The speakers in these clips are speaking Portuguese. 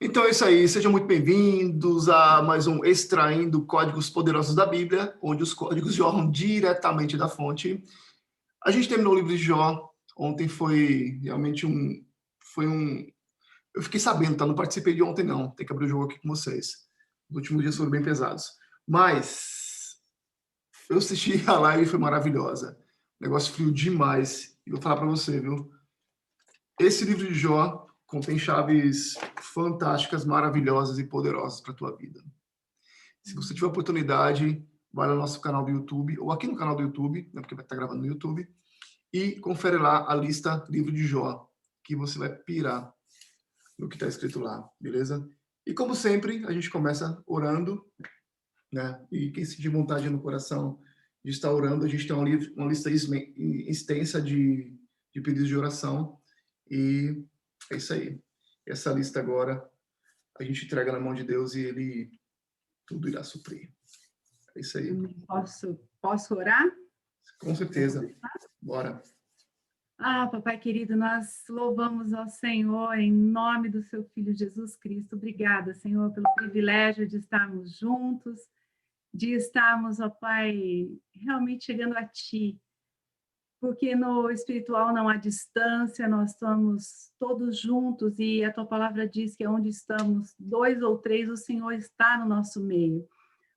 Então é isso aí, sejam muito bem-vindos a mais um Extraindo Códigos Poderosos da Bíblia, onde os códigos jorram diretamente da fonte. A gente terminou o livro de Jó, ontem foi realmente eu fiquei sabendo, tá? Não participei de ontem não, tem que abrir o jogo aqui com vocês. Os últimos dias foram bem pesados. Mas eu assisti a live e foi maravilhosa. Negócio frio demais. E vou falar para você, viu? Esse livro de Jó contém chaves fantásticas, maravilhosas e poderosas para a tua vida. Se você tiver oportunidade, vai no nosso canal do YouTube, ou aqui no canal do YouTube, né, porque vai estar gravando no YouTube, e confere lá a lista Livro de Jó, que você vai pirar no que está escrito lá, beleza? E como sempre, a gente começa orando, né? E quem sentir vontade no coração de estar orando, a gente tem uma lista extensa de pedidos de oração, e é isso aí. Essa lista agora a gente entrega na mão de Deus e Ele tudo irá suprir. É isso aí. Posso orar? Com certeza. Bora. Papai querido, nós louvamos ao Senhor em nome do seu Filho Jesus Cristo. Obrigada, Senhor, pelo privilégio de estarmos juntos, de estarmos, ó Pai, realmente chegando a Ti, porque no espiritual não há distância, nós estamos todos juntos e a Tua palavra diz que onde estamos, 2 ou 3, o Senhor está no nosso meio.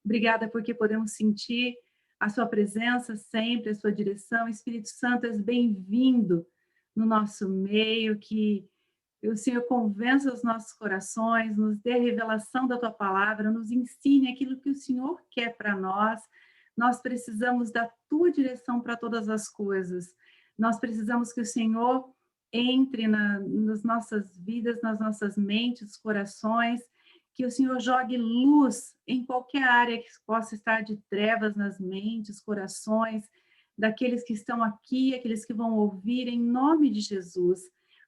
Obrigada porque podemos sentir a sua presença sempre, a sua direção. Espírito Santo, és bem-vindo no nosso meio, que o Senhor convença os nossos corações, nos dê a revelação da tua palavra, nos ensine aquilo que o Senhor quer para nós. Nós precisamos da tua direção para todas as coisas. Nós precisamos que o Senhor entre nas nossas vidas, nas nossas mentes, corações, que o Senhor jogue luz em qualquer área que possa estar de trevas nas mentes, corações, daqueles que estão aqui, aqueles que vão ouvir, em nome de Jesus,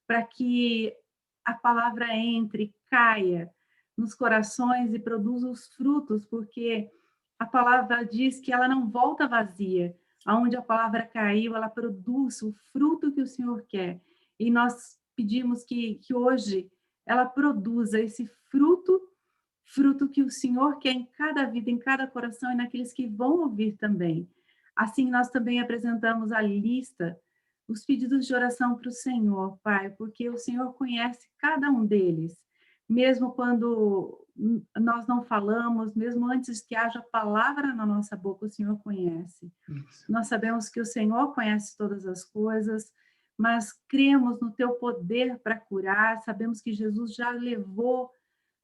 para que a palavra entre, caia nos corações e produza os frutos, porque a palavra diz que ela não volta vazia. Aonde a palavra caiu, ela produz o fruto que o Senhor quer. E nós pedimos que hoje ela produza esse fruto que o Senhor quer em cada vida, em cada coração e naqueles que vão ouvir também. Assim, nós também apresentamos a lista, os pedidos de oração para o Senhor, Pai, porque o Senhor conhece cada um deles, mesmo quando nós não falamos, mesmo antes que haja palavra na nossa boca, o Senhor conhece. Nós sabemos que o Senhor conhece todas as coisas, mas cremos no teu poder para curar, sabemos que Jesus já levou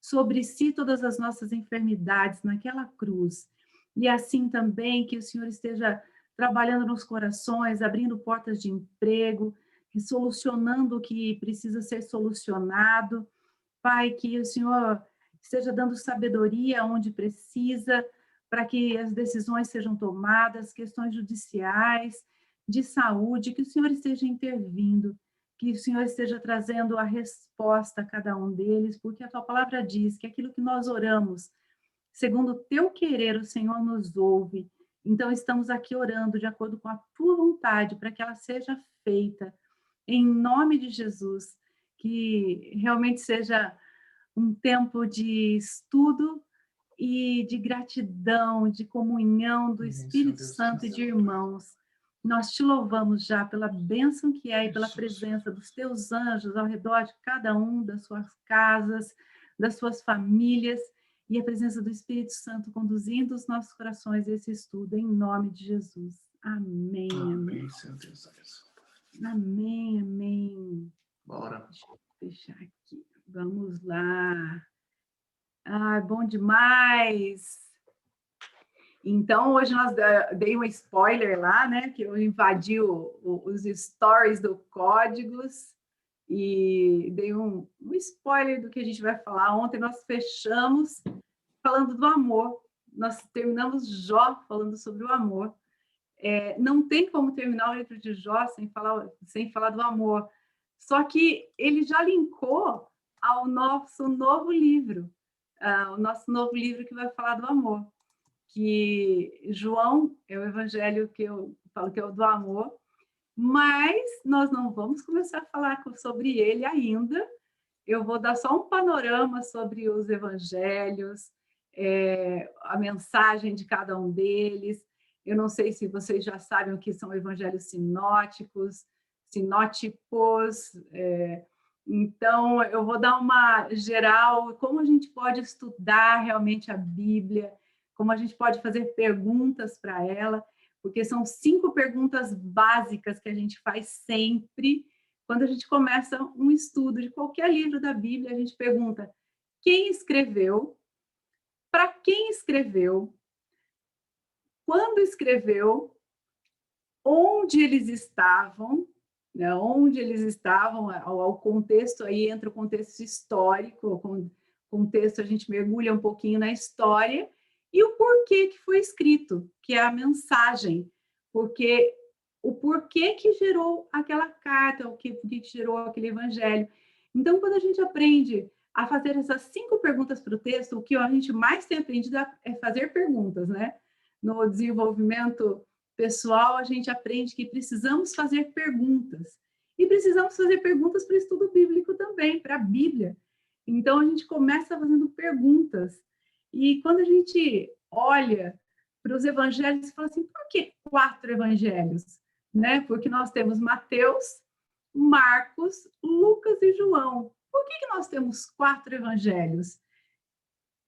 sobre si todas as nossas enfermidades naquela cruz. E assim também que o Senhor esteja trabalhando nos corações, abrindo portas de emprego, solucionando o que precisa ser solucionado. Pai, que o Senhor esteja dando sabedoria onde precisa, para que as decisões sejam tomadas, questões judiciais, de saúde, que o Senhor esteja intervindo, que o Senhor esteja trazendo a resposta a cada um deles, porque a tua palavra diz que aquilo que nós oramos, segundo o teu querer, o Senhor nos ouve. Então, estamos aqui orando de acordo com a tua vontade, para que ela seja feita, em nome de Jesus, que realmente seja um tempo de estudo e de gratidão, de comunhão do Espírito Santo e de irmãos. Nós te louvamos já pela bênção que é e pela presença dos teus anjos ao redor de cada um das suas casas, das suas famílias, e a presença do Espírito Santo conduzindo os nossos corações a esse estudo, em nome de Jesus. Amém. Amém, Senhor Deus. Amém, amém. Bora. Deixa eu fechar aqui. Vamos lá. Bom demais! Então, hoje nós dei um spoiler lá, né? Que eu invadi os stories do Códigos e dei um spoiler do que a gente vai falar. Ontem nós fechamos falando do amor. Nós terminamos Jó falando sobre o amor. Não tem como terminar o livro de Jó sem falar do amor. Só que ele já linkou ao nosso novo livro, o nosso novo livro que vai falar do amor, que João é o evangelho que eu falo que é o do amor, mas nós não vamos começar a falar sobre ele ainda, eu vou dar só um panorama sobre os evangelhos, a mensagem de cada um deles. Eu não sei se vocês já sabem o que são evangelhos sinóticos, sinóticos. Então, eu vou dar uma geral, como a gente pode estudar realmente a Bíblia, como a gente pode fazer perguntas para ela, porque são 5 perguntas básicas que a gente faz sempre quando a gente começa um estudo de qualquer livro da Bíblia. A gente pergunta: quem escreveu? Para quem escreveu? Quando escreveu? Onde eles estavam? Né? Onde eles estavam? Ao contexto, aí entra o contexto histórico, o contexto, a gente mergulha um pouquinho na história, e o porquê que foi escrito, que é a mensagem, porque o porquê que gerou aquela carta, o que gerou aquele evangelho. Então, quando a gente aprende a fazer essas 5 perguntas para o texto, o que a gente mais tem aprendido é fazer perguntas, né? No desenvolvimento pessoal, a gente aprende que precisamos fazer perguntas. E precisamos fazer perguntas para o estudo bíblico também, para a Bíblia. Então, a gente começa fazendo perguntas. E quando a gente olha para os evangelhos, fala assim, por que 4 evangelhos? Né? Porque nós temos Mateus, Marcos, Lucas e João. Por que nós temos 4 evangelhos?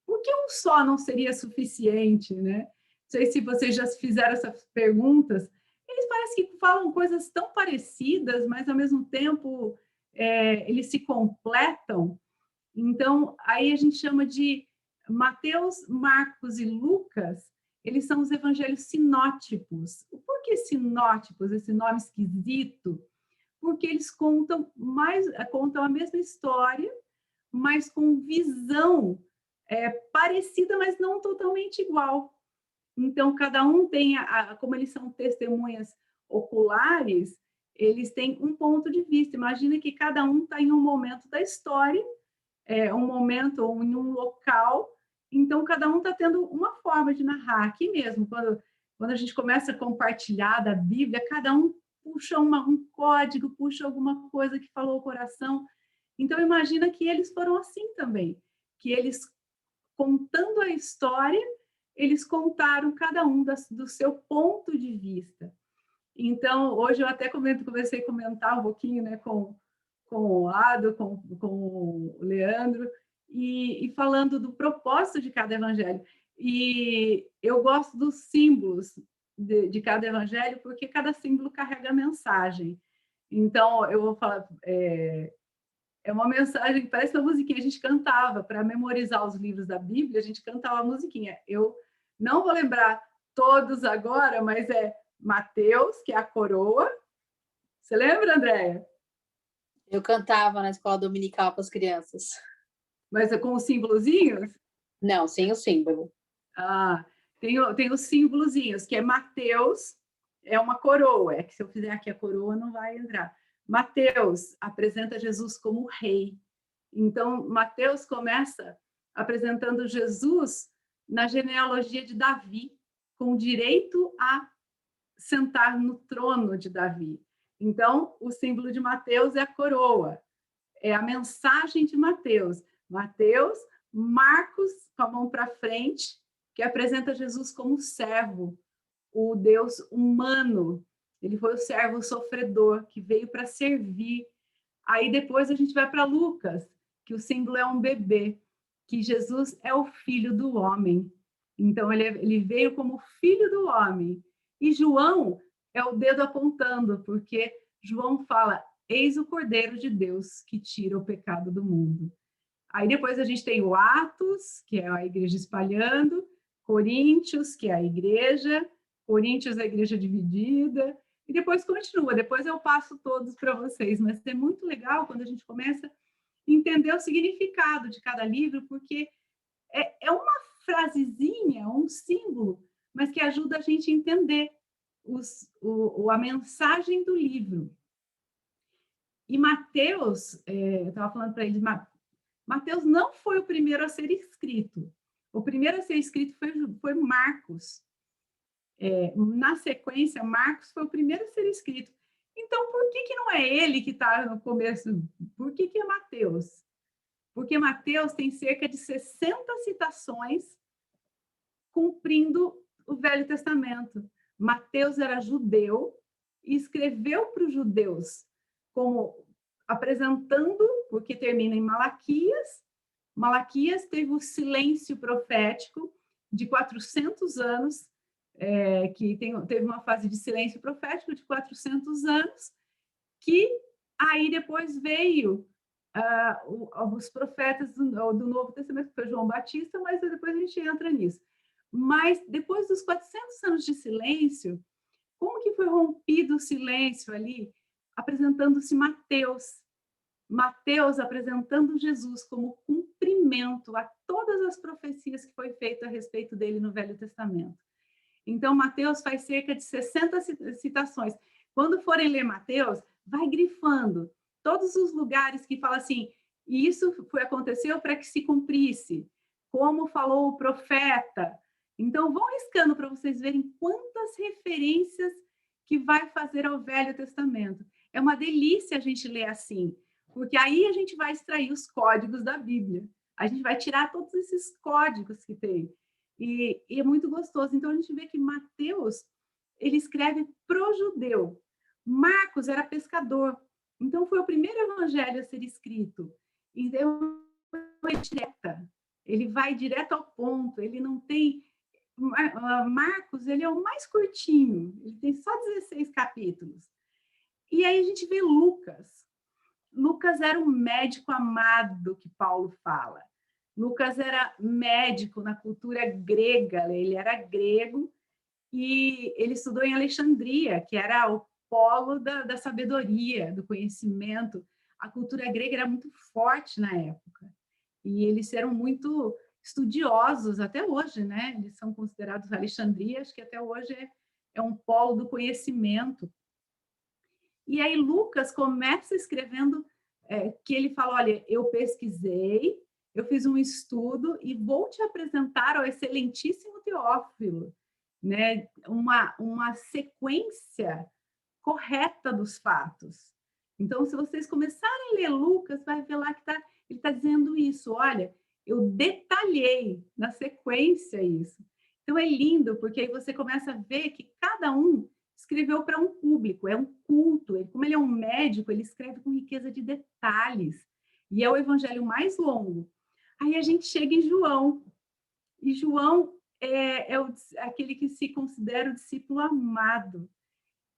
Por que um só não seria suficiente, né? Não sei se vocês já fizeram essas perguntas. Eles parecem que falam coisas tão parecidas, mas ao mesmo tempo eles se completam. Então, aí a gente chama de Mateus, Marcos e Lucas, eles são os evangelhos sinóticos. Por que sinóticos, esse nome esquisito? Porque eles contam a mesma história, mas com visão parecida, mas não totalmente igual. Então, cada um tem, como eles são testemunhas oculares, eles têm um ponto de vista. Imagina que cada um está em um momento da história, um momento ou em um local, então cada um está tendo uma forma de narrar. Aqui mesmo, quando a gente começa a compartilhar da Bíblia, cada um puxa um código, puxa alguma coisa que falou o coração. Então, imagina que eles foram assim também, que eles, contando a história, eles contaram cada um do seu ponto de vista. Então, hoje eu até comecei a comentar um pouquinho, né, com o Ado, com o Leandro, e falando do propósito de cada evangelho. E eu gosto dos símbolos de cada evangelho, porque cada símbolo carrega mensagem. Então, eu vou falar, é uma mensagem que parece uma musiquinha. A gente cantava, para memorizar os livros da Bíblia, a gente cantava a musiquinha. Eu não vou lembrar todos agora, mas é Mateus, que é a coroa. Você lembra, Andréia? Eu cantava na escola dominical para as crianças. Mas é com os símbolozinhos? Não, sem o símbolo. Ah, tem os símbolozinhos, que é Mateus, é uma coroa. É que se eu fizer aqui a coroa, não vai entrar. Mateus apresenta Jesus como rei. Então, Mateus começa apresentando Jesus na genealogia de Davi, com direito a sentar no trono de Davi. Então, o símbolo de Mateus é a coroa, é a mensagem de Mateus. Mateus, Marcos, com a mão para frente, que apresenta Jesus como servo, o Deus humano. Ele foi o servo sofredor, que veio para servir. Aí depois a gente vai para Lucas, que o símbolo é um bebê, que Jesus é o filho do homem. Então, ele veio como filho do homem. E João é o dedo apontando, porque João fala, eis o Cordeiro de Deus que tira o pecado do mundo. Aí depois a gente tem o Atos, que é a igreja espalhando, Coríntios, que é a igreja, Coríntios é a igreja dividida, e depois continua, depois eu passo todos para vocês, mas é muito legal quando a gente começa a entender o significado de cada livro, porque é uma frasezinha, um símbolo, mas que ajuda a gente a entender a mensagem do livro. E Mateus, eu estava falando para eles, Mateus não foi o primeiro a ser escrito. O primeiro a ser escrito foi Marcos. Na sequência, Marcos foi o primeiro a ser escrito. Então, por que não é ele que está no começo? Por que é Mateus? porque Mateus tem cerca de 60 citações cumprindo o Velho Testamento. Mateus era judeu e escreveu para os judeus como apresentando, porque termina em Malaquias. Malaquias teve o silêncio profético de 400 anos, teve uma fase de silêncio profético de 400 anos, que aí depois veio os profetas do Novo Testamento, que foi João Batista, mas depois a gente entra nisso. Mas depois dos 400 anos de silêncio, como que foi rompido o silêncio ali? Apresentando-se Mateus. Mateus apresentando Jesus como cumprimento a todas as profecias que foi feito a respeito dele no Velho Testamento. Então, Mateus faz cerca de 60 citações. Quando forem ler Mateus, vai grifando todos os lugares que fala assim, isso aconteceu para que se cumprisse, como falou o profeta. Então, vão riscando para vocês verem quantas referências que vai fazer ao Velho Testamento. É uma delícia a gente ler assim, porque aí a gente vai extrair os códigos da Bíblia. A gente vai tirar todos esses códigos que tem. E é muito gostoso. Então, a gente vê que Mateus, ele escreve pro judeu. Marcos era pescador. Então, foi o primeiro evangelho a ser escrito. Então, é direta. Ele vai direto ao ponto. Ele não tem... Marcos, ele é o mais curtinho. Ele tem só 16 capítulos. E aí a gente vê Lucas. Lucas era um médico amado que Paulo fala. Lucas era médico na cultura grega, ele era grego e ele estudou em Alexandria, que era o polo da sabedoria, do conhecimento. A cultura grega era muito forte na época e eles eram muito estudiosos até hoje, né? Eles são considerados Alexandria, acho que até hoje é um polo do conhecimento. E aí Lucas começa escrevendo que ele fala, olha, eu pesquisei, eu fiz um estudo e vou te apresentar ao excelentíssimo Teófilo, né? Uma sequência correta dos fatos. Então, se vocês começarem a ler Lucas, vai ver lá que ele está dizendo isso, olha, eu detalhei na sequência isso. Então, é lindo, porque aí você começa a ver que cada um escreveu para um público, é um culto. Como ele é um médico, ele escreve com riqueza de detalhes. E é o evangelho mais longo. Aí a gente chega em João. E João é aquele que se considera o discípulo amado.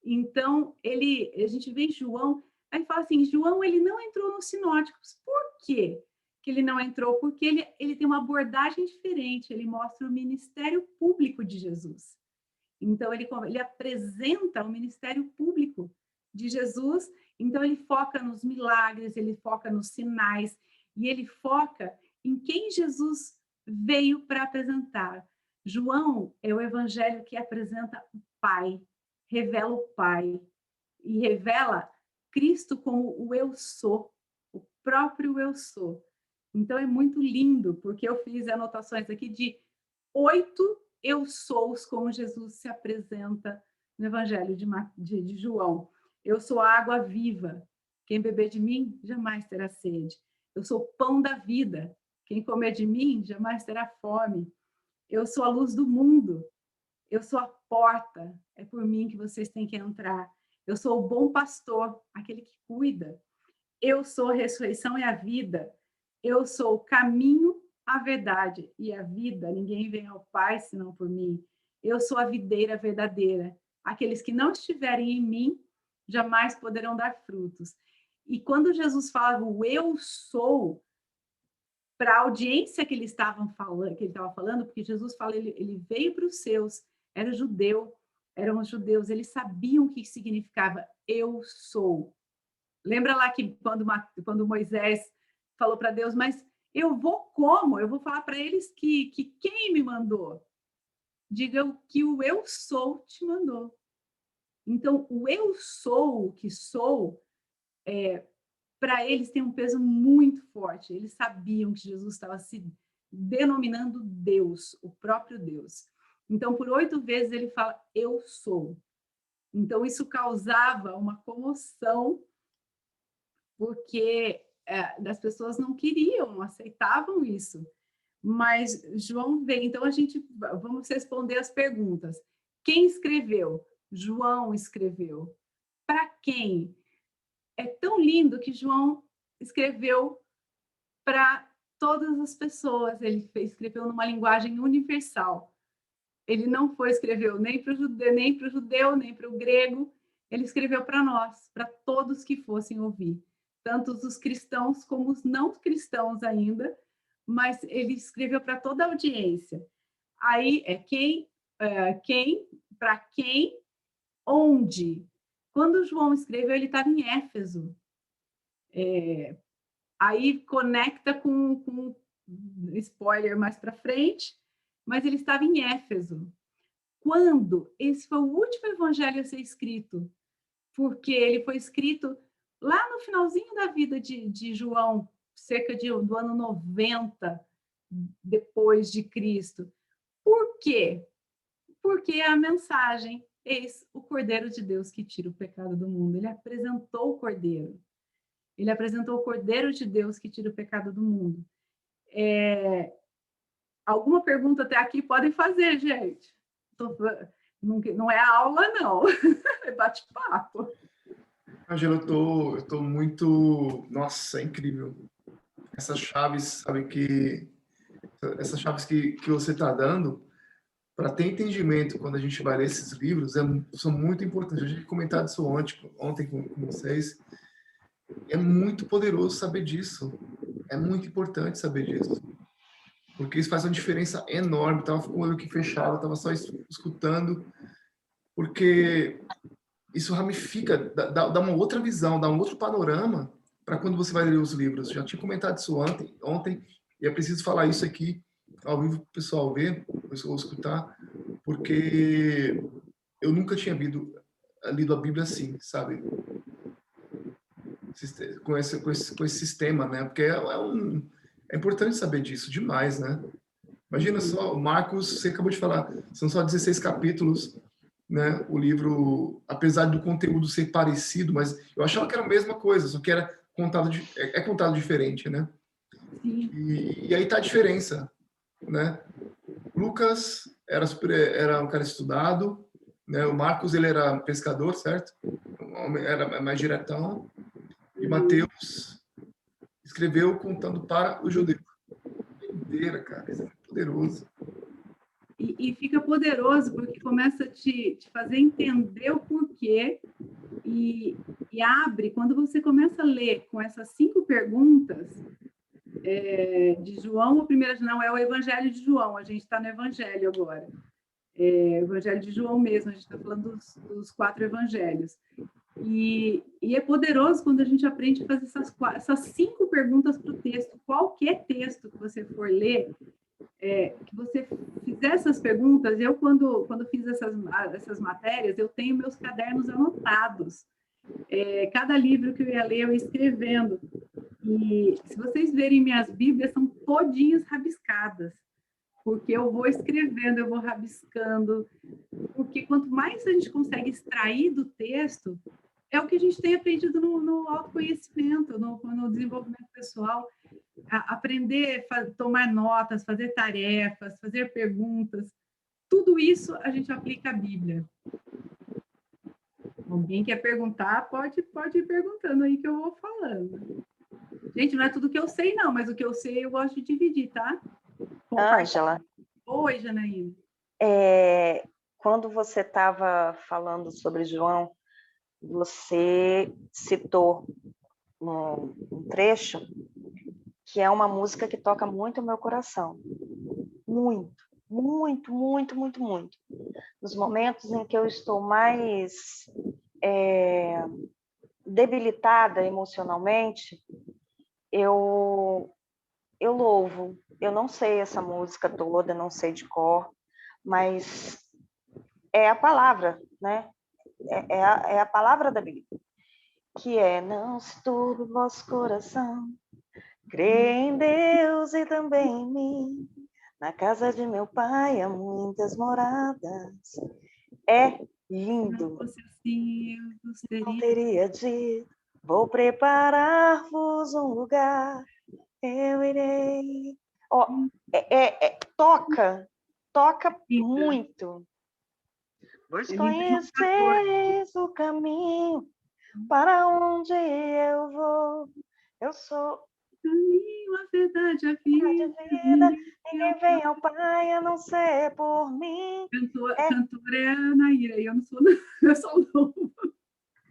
Então, a gente vê em João, aí fala assim, João ele não entrou nos sinóticos. Por quê que ele não entrou? Porque ele tem uma abordagem diferente, ele mostra o ministério público de Jesus. Então, ele apresenta o ministério público de Jesus, então ele foca nos milagres, ele foca nos sinais, e ele foca em quem Jesus veio para apresentar. João é o evangelho que apresenta o Pai, revela o Pai, e revela Cristo como o eu sou, o próprio eu sou. Então, é muito lindo, porque eu fiz anotações aqui de 8 eu sous como Jesus se apresenta no Evangelho de João. Eu sou a água viva. Quem beber de mim jamais terá sede. Eu sou o pão da vida. Quem comer de mim jamais terá fome. Eu sou a luz do mundo. Eu sou a porta. É por mim que vocês têm que entrar. Eu sou o bom pastor, aquele que cuida. Eu sou a ressurreição e a vida. Eu sou o caminho, a verdade e a vida. Ninguém vem ao Pai senão por mim. Eu sou a videira verdadeira. Aqueles que não estiverem em mim jamais poderão dar frutos. E quando Jesus falava o eu sou, para a audiência que ele estava falando, porque Jesus fala, ele veio para os seus, era judeu, eram os judeus, eles sabiam o que significava eu sou. Lembra lá que quando Moisés falou para Deus, mas eu vou como? Eu vou falar para eles que quem me mandou? Diga que o eu sou te mandou. Então, o eu sou, o que sou, para eles tem um peso muito forte. Eles sabiam que Jesus estava se denominando Deus, o próprio Deus. Então, por 8 vezes ele fala, eu sou. Então, isso causava uma comoção, porque das pessoas não queriam, aceitavam isso. Mas João veio. Então, vamos responder as perguntas. Quem escreveu? João escreveu. Para quem? É tão lindo que João escreveu para todas as pessoas. Ele escreveu numa linguagem universal. Ele não escreveu nem para o judeu, nem para o grego. Ele escreveu para nós, para todos que fossem ouvir. Tanto os cristãos como os não cristãos ainda, mas ele escreveu para toda a audiência. Aí é quem, para quem, onde. Quando João escreveu, ele estava em Éfeso. Aí conecta com spoiler mais para frente, mas ele estava em Éfeso. Quando? Esse foi o último evangelho a ser escrito, porque ele foi escrito lá no finalzinho da vida de João, cerca do ano 90 depois de Cristo. Por quê? Porque a mensagem, eis o Cordeiro de Deus que tira o pecado do mundo. Ele apresentou o Cordeiro. Ele apresentou o Cordeiro de Deus que tira o pecado do mundo. Alguma pergunta até aqui podem fazer, gente. Não é aula, não. É bate-papo. Angela, eu tô muito... Nossa, é incrível. Essas chaves, sabe, essas chaves que você está dando, para ter entendimento quando a gente vai ler esses livros, são muito importantes. A gente comentado isso ontem com vocês. É muito poderoso saber disso. É muito importante saber disso. Porque isso faz uma diferença enorme. Estava com o olho aqui fechado, estava só escutando. Porque isso ramifica, dá uma outra visão, dá um outro panorama para quando você vai ler os livros. Já tinha comentado isso ontem, e é preciso falar isso aqui ao vivo para o pessoal ver, ou escutar, porque eu nunca tinha lido a Bíblia assim, sabe? Com esse sistema, né? Porque é importante saber disso demais, né? Imagina só, Marcos, você acabou de falar, são só 16 capítulos, né? O livro, apesar do conteúdo ser parecido, mas eu achava que era a mesma coisa, só que era contado diferente, né? Sim. E aí tá a diferença, né? Lucas era um cara estudado, né? O Marcos, ele era pescador, certo? Era mais diretão. E Mateus escreveu contando para o judeu. Inteira, cara, isso é poderoso. E fica poderoso porque começa a te fazer entender o porquê e abre, quando você começa a ler com essas 5 perguntas de João, não é o Evangelho de João, a gente está no Evangelho agora. O Evangelho de João mesmo, a gente está falando dos 4 evangelhos. E é poderoso quando a gente aprende a fazer essas 5 perguntas para o texto. Qualquer texto que você for ler, que você fizer essas perguntas, eu quando fiz essas matérias, eu tenho meus cadernos anotados. Cada livro que eu ia ler, eu ia escrevendo. E se vocês verem minhas Bíblias, são todinhas rabiscadas, porque eu vou escrevendo, eu vou rabiscando, porque quanto mais a gente consegue extrair do texto, é o que a gente tem aprendido no autoconhecimento, no desenvolvimento pessoal. Aprender, tomar notas, fazer tarefas, fazer perguntas, tudo isso a gente aplica à Bíblia. Alguém quer perguntar, pode ir perguntando aí que eu vou falando. Gente, não é tudo que eu sei, não, mas o que eu sei eu gosto de dividir, tá? Ângela. Oi, Janaína. Quando você estava falando sobre João, você citou um trecho que é uma música que toca muito o meu coração. Muito, muito, muito, muito, muito. Nos momentos em que eu estou mais debilitada emocionalmente, eu louvo. Eu não sei essa música toda, não sei de cor, mas é a palavra, né? É a palavra da Bíblia, que é: não se turbe o vosso coração, crê em Deus e também em mim. Na casa de meu pai há muitas moradas. É lindo. Não fosse assim, eu Não teria dito. Vou preparar-vos um lugar, eu irei. Ó, toca muito. Vos conheceis o caminho para onde eu vou. Eu sou Caminho, a verdade, a a vida. vida. Ninguém vem ao Pai a não ser por mim. Cantora é a Naira, e eu não sou, eu sou louva.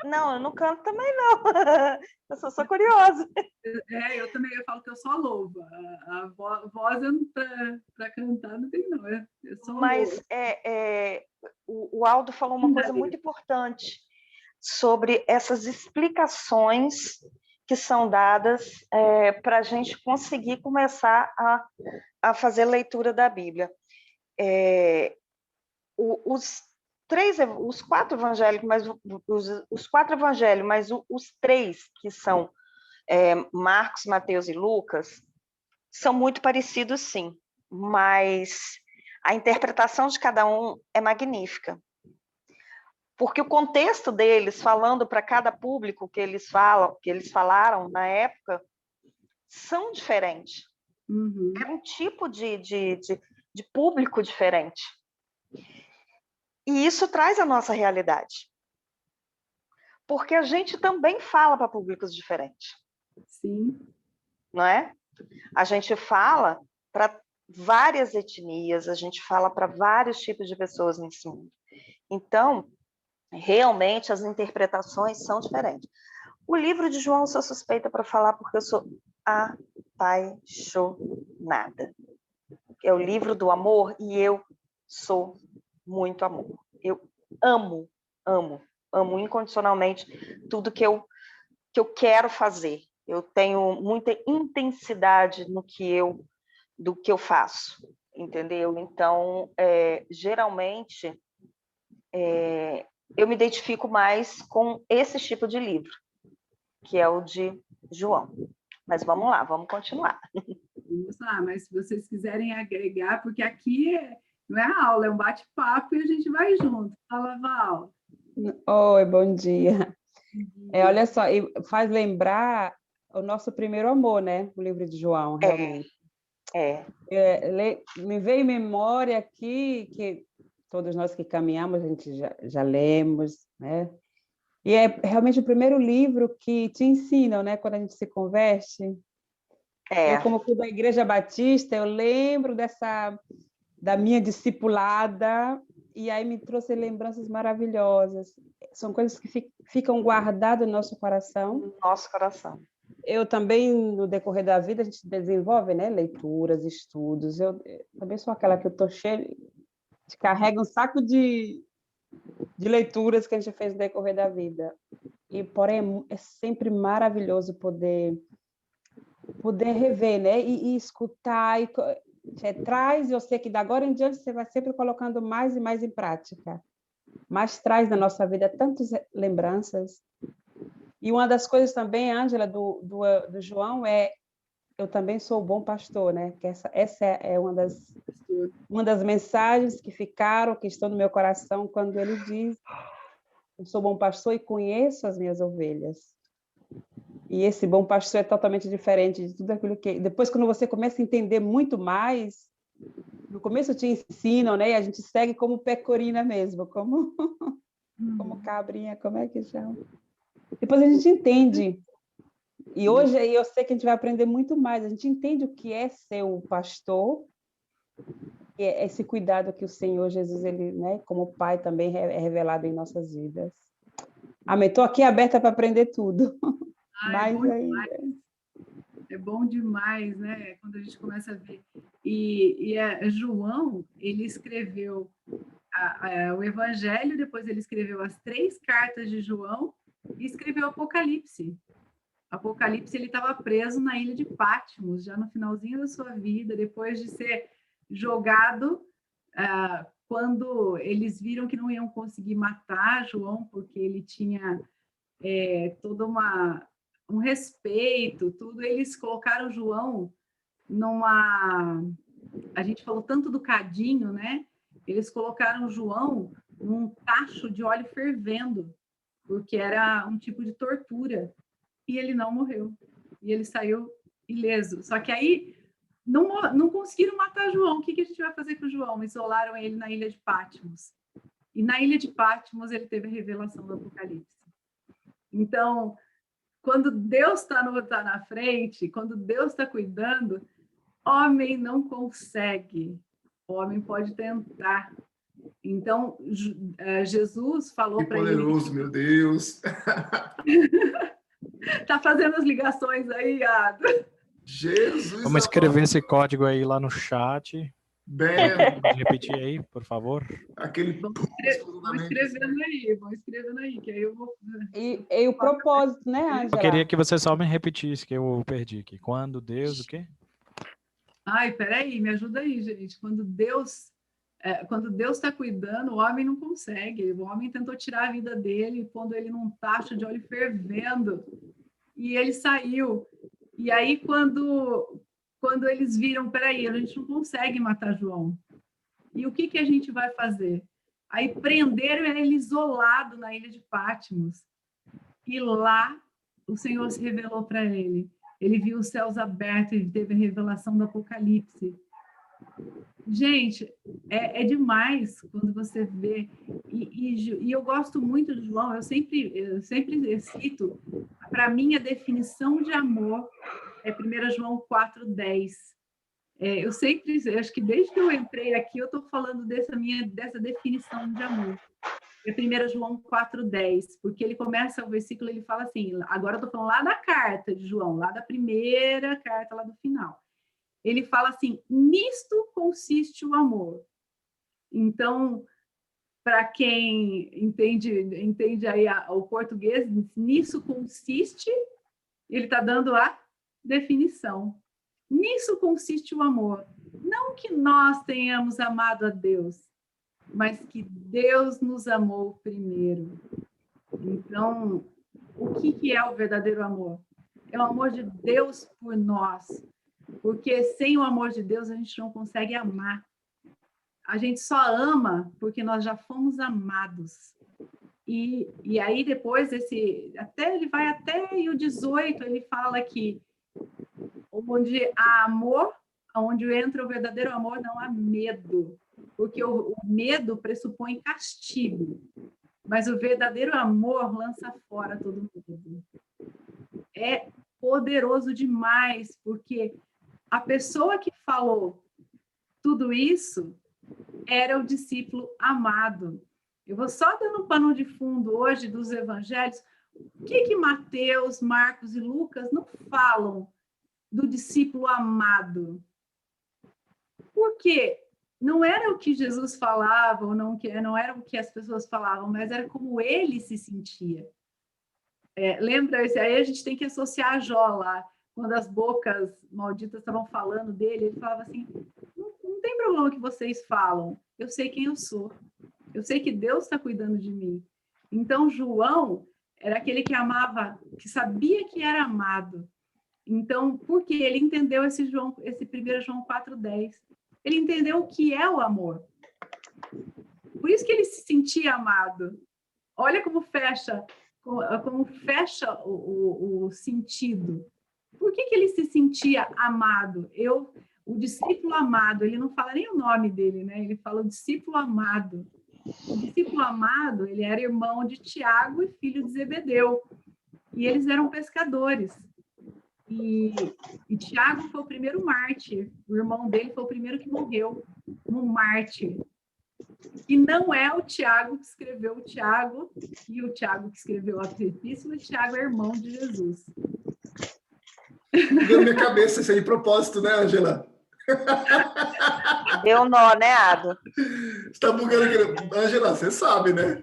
Não, eu não canto também, não. Eu sou só curiosa. Eu também eu falo que eu sou a louva. A voz para cantar não tem, não. Eu sou Mas louva. o Aldo falou uma coisa muito importante sobre essas explicações que são dadas para a gente conseguir começar a fazer leitura da Bíblia. Os quatro evangelhos, mas os quatro evangelhos, mas os três que são Marcos, Mateus e Lucas, são muito parecidos, sim, mas a interpretação de cada um é magnífica. Porque o contexto deles, falando para cada público que eles falaram na época, são diferentes. Uhum. É um tipo de público diferente. E isso traz a nossa realidade. Porque a gente também fala para públicos diferentes. Sim. Não é? A gente fala para várias etnias, a gente fala para vários tipos de pessoas nesse mundo. Então, realmente, as interpretações são diferentes. O livro de João eu sou suspeita para falar porque eu sou apaixonada. É o livro do amor e eu sou muito amor. Eu amo incondicionalmente tudo que eu quero fazer. Eu tenho muita intensidade do que eu faço, entendeu? Então, geralmente, eu me identifico mais com esse tipo de livro, que é o de João. Mas vamos lá, vamos continuar. Vamos lá, mas se vocês quiserem agregar, porque aqui não é aula, é um bate-papo e a gente vai junto. Fala, Val. Oi, bom dia. Olha só, faz lembrar o nosso primeiro amor, né? O livro de João, realmente. Me veio em memória aqui que todos nós que caminhamos, a gente já lemos, né? E é realmente o primeiro livro que te ensinam, né? Quando a gente se converte. Eu, como fui da Igreja Batista, eu lembro da minha discipulada, e aí me trouxe lembranças maravilhosas. São coisas que ficam guardadas no nosso coração. No nosso coração. Eu também, no decorrer da vida, a gente desenvolve, né, leituras, estudos. Eu também sou aquela que eu estou cheia, carrega um saco de leituras que a gente fez no decorrer da vida. E, porém, é sempre maravilhoso poder rever, né, e escutar, traz, eu sei que da agora em diante você vai sempre colocando mais e mais em prática, mas traz na nossa vida tantas lembranças. E uma das coisas também, Ângela, do João, eu também sou o bom pastor, né? Que essa é uma das mensagens que ficaram, que estão no meu coração, quando ele diz: eu sou bom pastor e conheço as minhas ovelhas. E esse bom pastor é totalmente diferente de tudo aquilo que... Depois, quando você começa a entender muito mais, no começo te ensinam, né? E a gente segue como pecorina mesmo, como cabrinha, como é que chama? Depois a gente entende. E hoje eu sei que a gente vai aprender muito mais. A gente entende o que é ser o pastor, e é esse cuidado que o Senhor Jesus, ele, né, como Pai, também é revelado em nossas vidas. Amém. Estou aqui aberta para aprender tudo. Mais ainda. É bom demais, né? Quando a gente começa a ver. João, ele escreveu o Evangelho, depois ele escreveu as 3 cartas de João e escreveu Apocalipse. Apocalipse, ele estava preso na ilha de Patmos, já no finalzinho da sua vida, depois de ser jogado, quando eles viram que não iam conseguir matar João, porque ele tinha todo um respeito, tudo, eles colocaram João numa... A gente falou tanto do cadinho, né? Eles colocaram João num tacho de óleo fervendo, porque era um tipo de tortura. e ele não morreu. E ele saiu ileso. Só que aí não conseguiram matar João. O que a gente vai fazer com o João? Isolaram ele na ilha de Patmos. E na ilha de Patmos ele teve a revelação do Apocalipse. Então, quando Deus está na frente, quando Deus está cuidando, homem não consegue. O homem pode tentar. Então, Jesus falou para ele... poderoso, meu Deus! Tá fazendo as ligações aí, Ado. Jesus! Vamos escrever esse código aí lá no chat. Bem, Pode repetir aí, por favor. aquele... Vão escrevendo aí, que aí eu vou... E o propósito, né, Ângela? Eu queria que você só me repetisse, que eu perdi aqui. Quando Deus, o quê? Ai, peraí, me ajuda aí, gente. Quando Deus está cuidando, o homem não consegue. O homem tentou tirar a vida dele, pondo ele num tacho de óleo fervendo, e ele saiu. E aí, quando eles viram, peraí, a gente não consegue matar João. E o que a gente vai fazer? Aí prenderam ele isolado na ilha de Patmos. E lá o Senhor se revelou para ele. Ele viu os céus abertos e teve a revelação do Apocalipse. Gente, é demais quando você vê. E eu gosto muito de João. Eu sempre cito, para mim, a definição de amor é 1 João 4,10. Eu acho que desde que eu entrei aqui, eu estou falando dessa definição de amor. É 1 João 4,10, porque ele começa o versículo, ele fala assim, agora eu estou falando lá da carta de João, lá da primeira carta, lá do final. Ele fala assim, nisto consiste o amor. Então, para quem entende aí o português, nisso consiste, ele está dando a definição. Nisso consiste o amor. Não que nós tenhamos amado a Deus, mas que Deus nos amou primeiro. Então, o que é o verdadeiro amor? É o amor de Deus por nós. Porque sem o amor de Deus a gente não consegue amar. A gente só ama porque nós já fomos amados. E aí depois ele vai até o 18, ele fala que onde há amor, onde entra o verdadeiro amor, não há medo. Porque o medo pressupõe castigo. Mas o verdadeiro amor lança fora todo mundo. É poderoso demais, porque a pessoa que falou tudo isso era o discípulo amado. Eu vou só dando um pano de fundo hoje dos evangelhos. O que Mateus, Marcos e Lucas não falam do discípulo amado? Porque não era o que Jesus falava, ou não era o que as pessoas falavam, mas era como ele se sentia. Lembra? Aí a gente tem que associar a Jó lá. Quando as bocas malditas estavam falando dele, ele falava assim, não tem problema que vocês falam, eu sei quem eu sou, eu sei que Deus está cuidando de mim. Então, João era aquele que amava, que sabia que era amado. Então, porque ele entendeu esse 1 João 4,10. Ele entendeu o que é o amor. Por isso que ele se sentia amado. Olha como fecha o sentido. Por que ele se sentia amado? O discípulo amado, ele não fala nem o nome dele, né? Ele fala o discípulo amado. O discípulo amado, ele era irmão de Tiago e filho de Zebedeu. E eles eram pescadores. E Tiago foi o primeiro mártir. O irmão dele foi o primeiro que morreu, um mártir. E não é o Tiago que escreveu o Tiago, e o Tiago que escreveu a Epístola, o Tiago é irmão de Jesus. Deu na minha cabeça isso aí de propósito, né, Ângela? Deu nó, né, Ado? Você tá bugando aqui. Ângela, você sabe, né?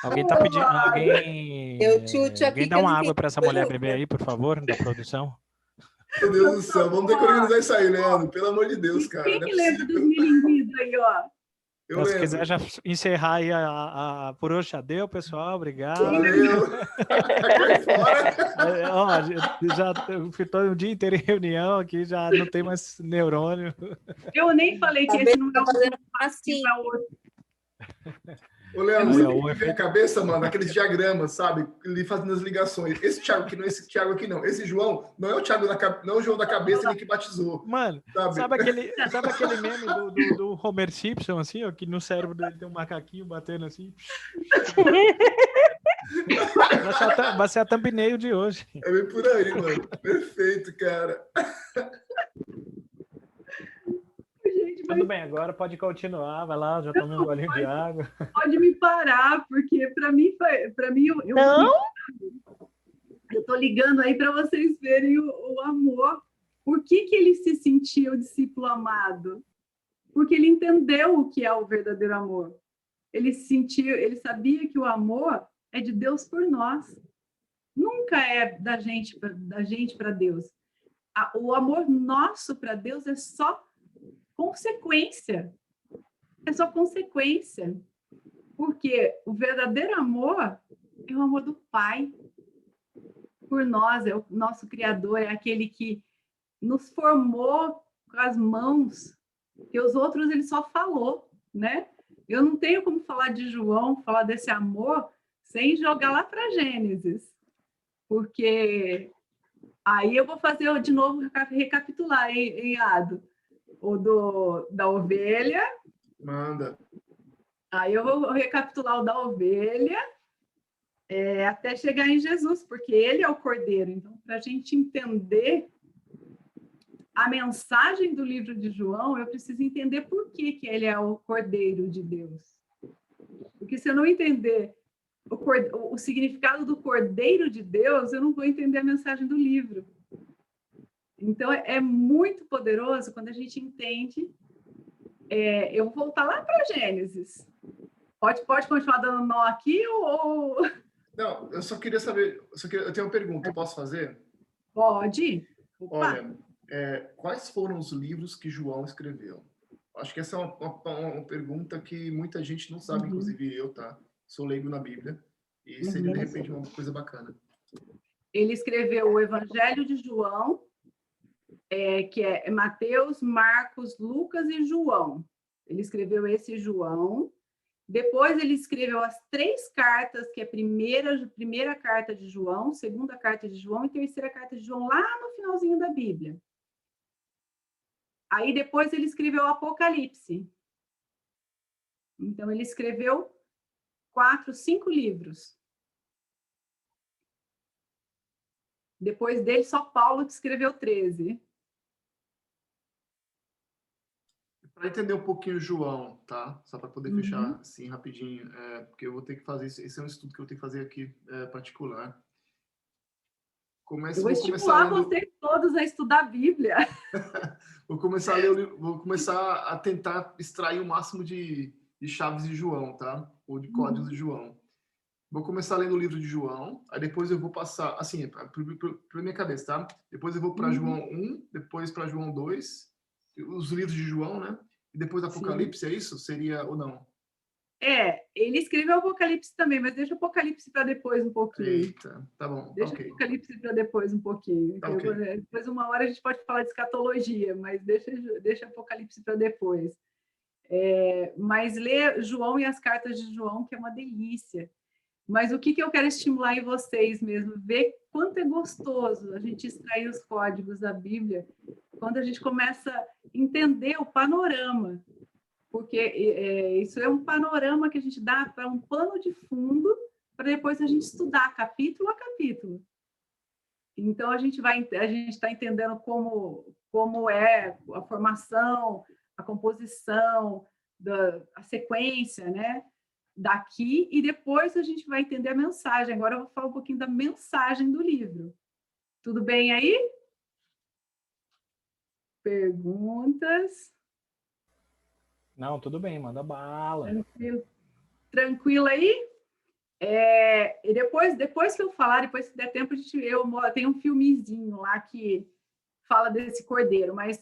Alguém tá pedindo. Alguém aqui dá uma água para essa mulher beber aí, por favor, da produção? Meu Deus do céu, vamos ter que organizar isso aí, Leandro. Pelo amor de Deus, cara. Quem não é que lembra dos possível. milinguidos aí, ó? Eu Então, se lembro. quiser já encerrar aí por hoje, já deu, pessoal. Obrigado. Valeu. Cai fora. Ó, já estou um dia inteiro em reunião aqui, já não tem mais neurônio. Eu nem falei que Tá esse vendo? não é Tá o fazendo assim, assim. é o outro. Ô, Leandro, Aí, você ó, tem o que ver a efeito- cabeça, mano, aqueles diagramas, sabe? Ele fazendo as ligações. Esse Thiago aqui não é esse Thiago aqui, não. Esse João não é o Thiago não é o João da cabeça, ele que batizou, Mano, sabe? sabe aquele meme do Homer Simpson, assim, ó, que no cérebro dele tem um macaquinho batendo assim? Vai ser a thumbnail de hoje. É bem por aí, mano. Perfeito, cara. Gente, mas Tudo bem, agora pode continuar, vai lá, já tomei um golinho de água. pode me parar, porque para mim eu Não? tô ligando aí para vocês verem o amor. Por que ele se sentia o discípulo amado? Porque ele entendeu o que é o verdadeiro amor. Ele sabia que o amor é de Deus por nós. Nunca é da gente para Deus. O amor nosso para Deus é só consequência. É só consequência. Porque o verdadeiro amor é o amor do Pai por nós, é o nosso Criador, é aquele que nos formou com as mãos, que os outros ele só falou, né? Eu não tenho como falar de João, falar desse amor, sem jogar lá para Gênesis, porque aí eu vou fazer de novo, recapitular, hein, Ado? Da ovelha, Manda. aí eu vou recapitular o da ovelha, até chegar em Jesus, porque ele é o cordeiro. Então, para a gente entender a mensagem do livro de João, eu preciso entender por que ele é o cordeiro de Deus. Porque se eu não entender o significado do cordeiro de Deus, eu não vou entender a mensagem do livro. Então, é muito poderoso quando a gente entende. Eu vou voltar lá para Gênesis. Pode continuar dando nó aqui ou... Não, eu só queria saber. Eu tenho uma pergunta, posso fazer? Pode. Opa. Olha, quais foram os livros que João escreveu? Acho que essa é uma pergunta que muita gente não sabe, inclusive eu, tá? Sou leigo na Bíblia. E seria, de repente, uma coisa bacana. Ele escreveu o Evangelho de João, que é Mateus, Marcos, Lucas e João. Ele escreveu esse João. Depois ele escreveu as 3 cartas, que é a primeira carta de João, segunda carta de João e terceira carta de João, lá no finalzinho da Bíblia. Aí depois ele escreveu o Apocalipse. Então ele escreveu 4, 5 livros. Depois dele, só Paulo que escreveu 13. Para entender um pouquinho João, tá? Só para poder fechar assim rapidinho, porque eu vou ter que fazer isso. Esse é um estudo que eu tenho que fazer aqui particular. Eu vou estimular vocês todos a estudar a Bíblia. Vou começar a tentar extrair o máximo de chaves de João, tá? Ou de códigos de João. Vou começar lendo o livro de João, aí depois eu vou passar, assim, para minha cabeça, tá? Depois eu vou para João 1, depois para João 2, os livros de João, né? E depois Apocalipse, é isso? Seria ou não? Ele escreveu o Apocalipse também, mas deixa o Apocalipse para depois um pouquinho. Eita, tá bom. Deixa o Apocalipse para depois um pouquinho. Tá, okay. Depois, uma hora, a gente pode falar de escatologia, mas deixa o Apocalipse para depois. Mas ler João e as cartas de João, que é uma delícia. Mas o que eu quero estimular em vocês mesmo? Ver quanto é gostoso a gente extrair os códigos da Bíblia quando a gente começa a entender o panorama. Porque isso é um panorama que a gente dá para um pano de fundo para depois a gente estudar capítulo a capítulo. Então, a gente está entendendo como é a formação, a composição, a sequência, né? Daqui, e depois a gente vai entender a mensagem. Agora eu vou falar um pouquinho da mensagem do livro. Tudo bem aí? Perguntas? Não, tudo bem, manda bala. Tranquilo aí? E depois que eu falar, depois que der tempo, eu tenho um filmezinho lá que fala desse cordeiro, mas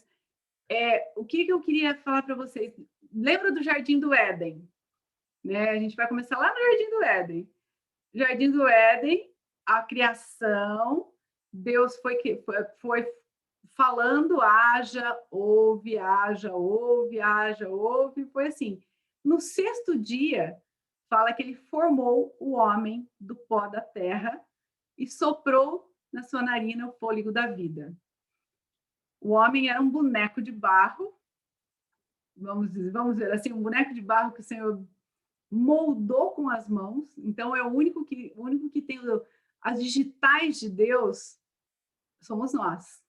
o que eu queria falar para vocês? Lembra do Jardim do Éden? Né? A gente vai começar lá no Jardim do Éden. Jardim do Éden, a criação, Deus foi falando, haja, ouve, haja, ouve, haja, ouve, foi assim. No 6º dia, fala que ele formou o homem do pó da terra e soprou na sua narina o fôlego da vida. O homem era um boneco de barro, vamos ver assim, um boneco de barro que o Senhor moldou com as mãos. Então é o único que tem as digitais de Deus somos nós.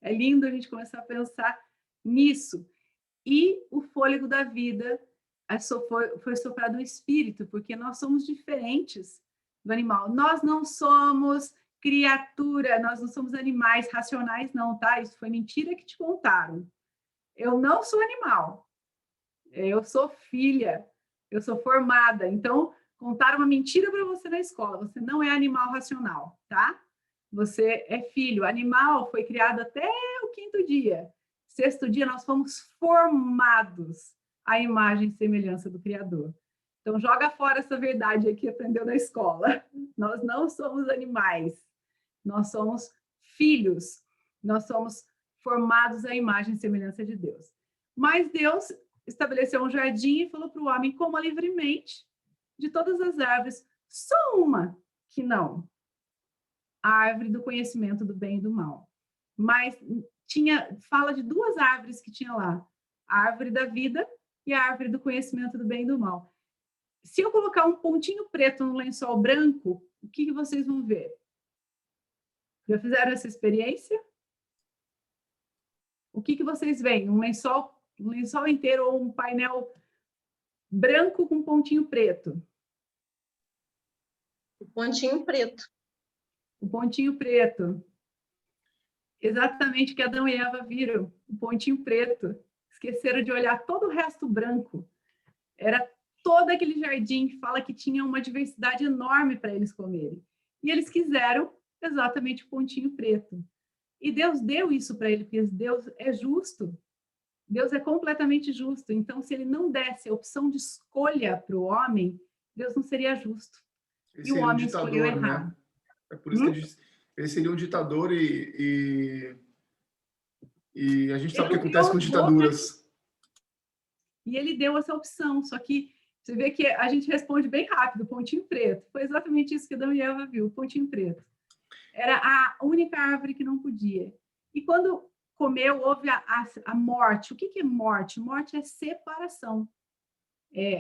É lindo a gente começar a pensar nisso. E o fôlego da vida foi soprado no espírito, porque nós somos diferentes do animal. Nós não somos criatura, nós não somos animais racionais, não, tá? Isso foi mentira que te contaram. Eu não sou animal. Eu sou filha. Eu sou formada. Então, contaram uma mentira para você na escola. Você não é animal racional, tá? Você é filho. Animal foi criado até o 5º dia. 6º dia, nós fomos formados à imagem e semelhança do Criador. Então, joga fora essa verdade aí que aprendeu na escola. Nós não somos animais. Nós somos filhos. Nós somos formados à imagem e semelhança de Deus. Mas Deus estabeleceu um jardim e falou para o homem: coma livremente de todas as árvores, só uma que não. A árvore do conhecimento do bem e do mal. Mas fala de 2 árvores que tinha lá: a árvore da vida e a árvore do conhecimento do bem e do mal. Se eu colocar um pontinho preto no lençol branco, o que vocês vão ver? Já fizeram essa experiência? O que vocês veem? Um lençol inteiro ou um painel branco com pontinho preto? O pontinho preto. O pontinho preto. Exatamente o que Adão e Eva viram, o pontinho preto. Esqueceram de olhar todo o resto branco. Era todo aquele jardim que fala que tinha uma diversidade enorme para eles comerem. E eles quiseram exatamente o pontinho preto. E Deus deu isso para ele, porque Deus é justo. Deus é completamente justo. Então, se ele não desse a opção de escolha para o homem, Deus não seria justo. Ele E o seria homem escolheu errado. né? É por isso que ele seria um ditador e a gente sabe o que acontece com ditaduras. E ele deu essa opção, só que você vê que a gente responde bem rápido, pontinho preto. Foi exatamente isso que Adão e Eva viu, pontinho preto. Era a única árvore que não podia. E quando comeu, houve a morte. O que é morte? Morte é separação.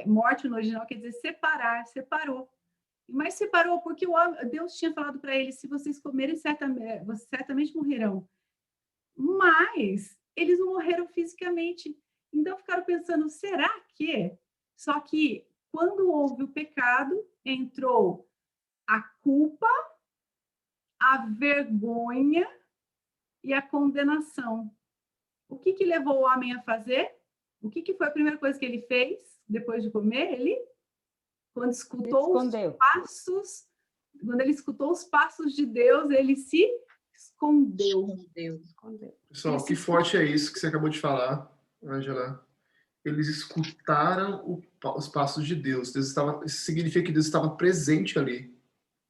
Morte no original quer dizer separar, separou. Mas separou porque Deus tinha falado para eles: se vocês comerem, vocês certamente morrerão. Mas eles não morreram fisicamente. Então ficaram pensando, será que? Só que quando houve o pecado, entrou a culpa, a vergonha e a condenação. O que levou o homem a fazer? O que foi a primeira coisa que ele fez depois de comer? Quando ele escutou os passos de Deus, ele se escondeu. Pessoal, que forte é isso que você acabou de falar, Ângela. Eles escutaram os passos de Deus. Isso significa que Deus estava presente ali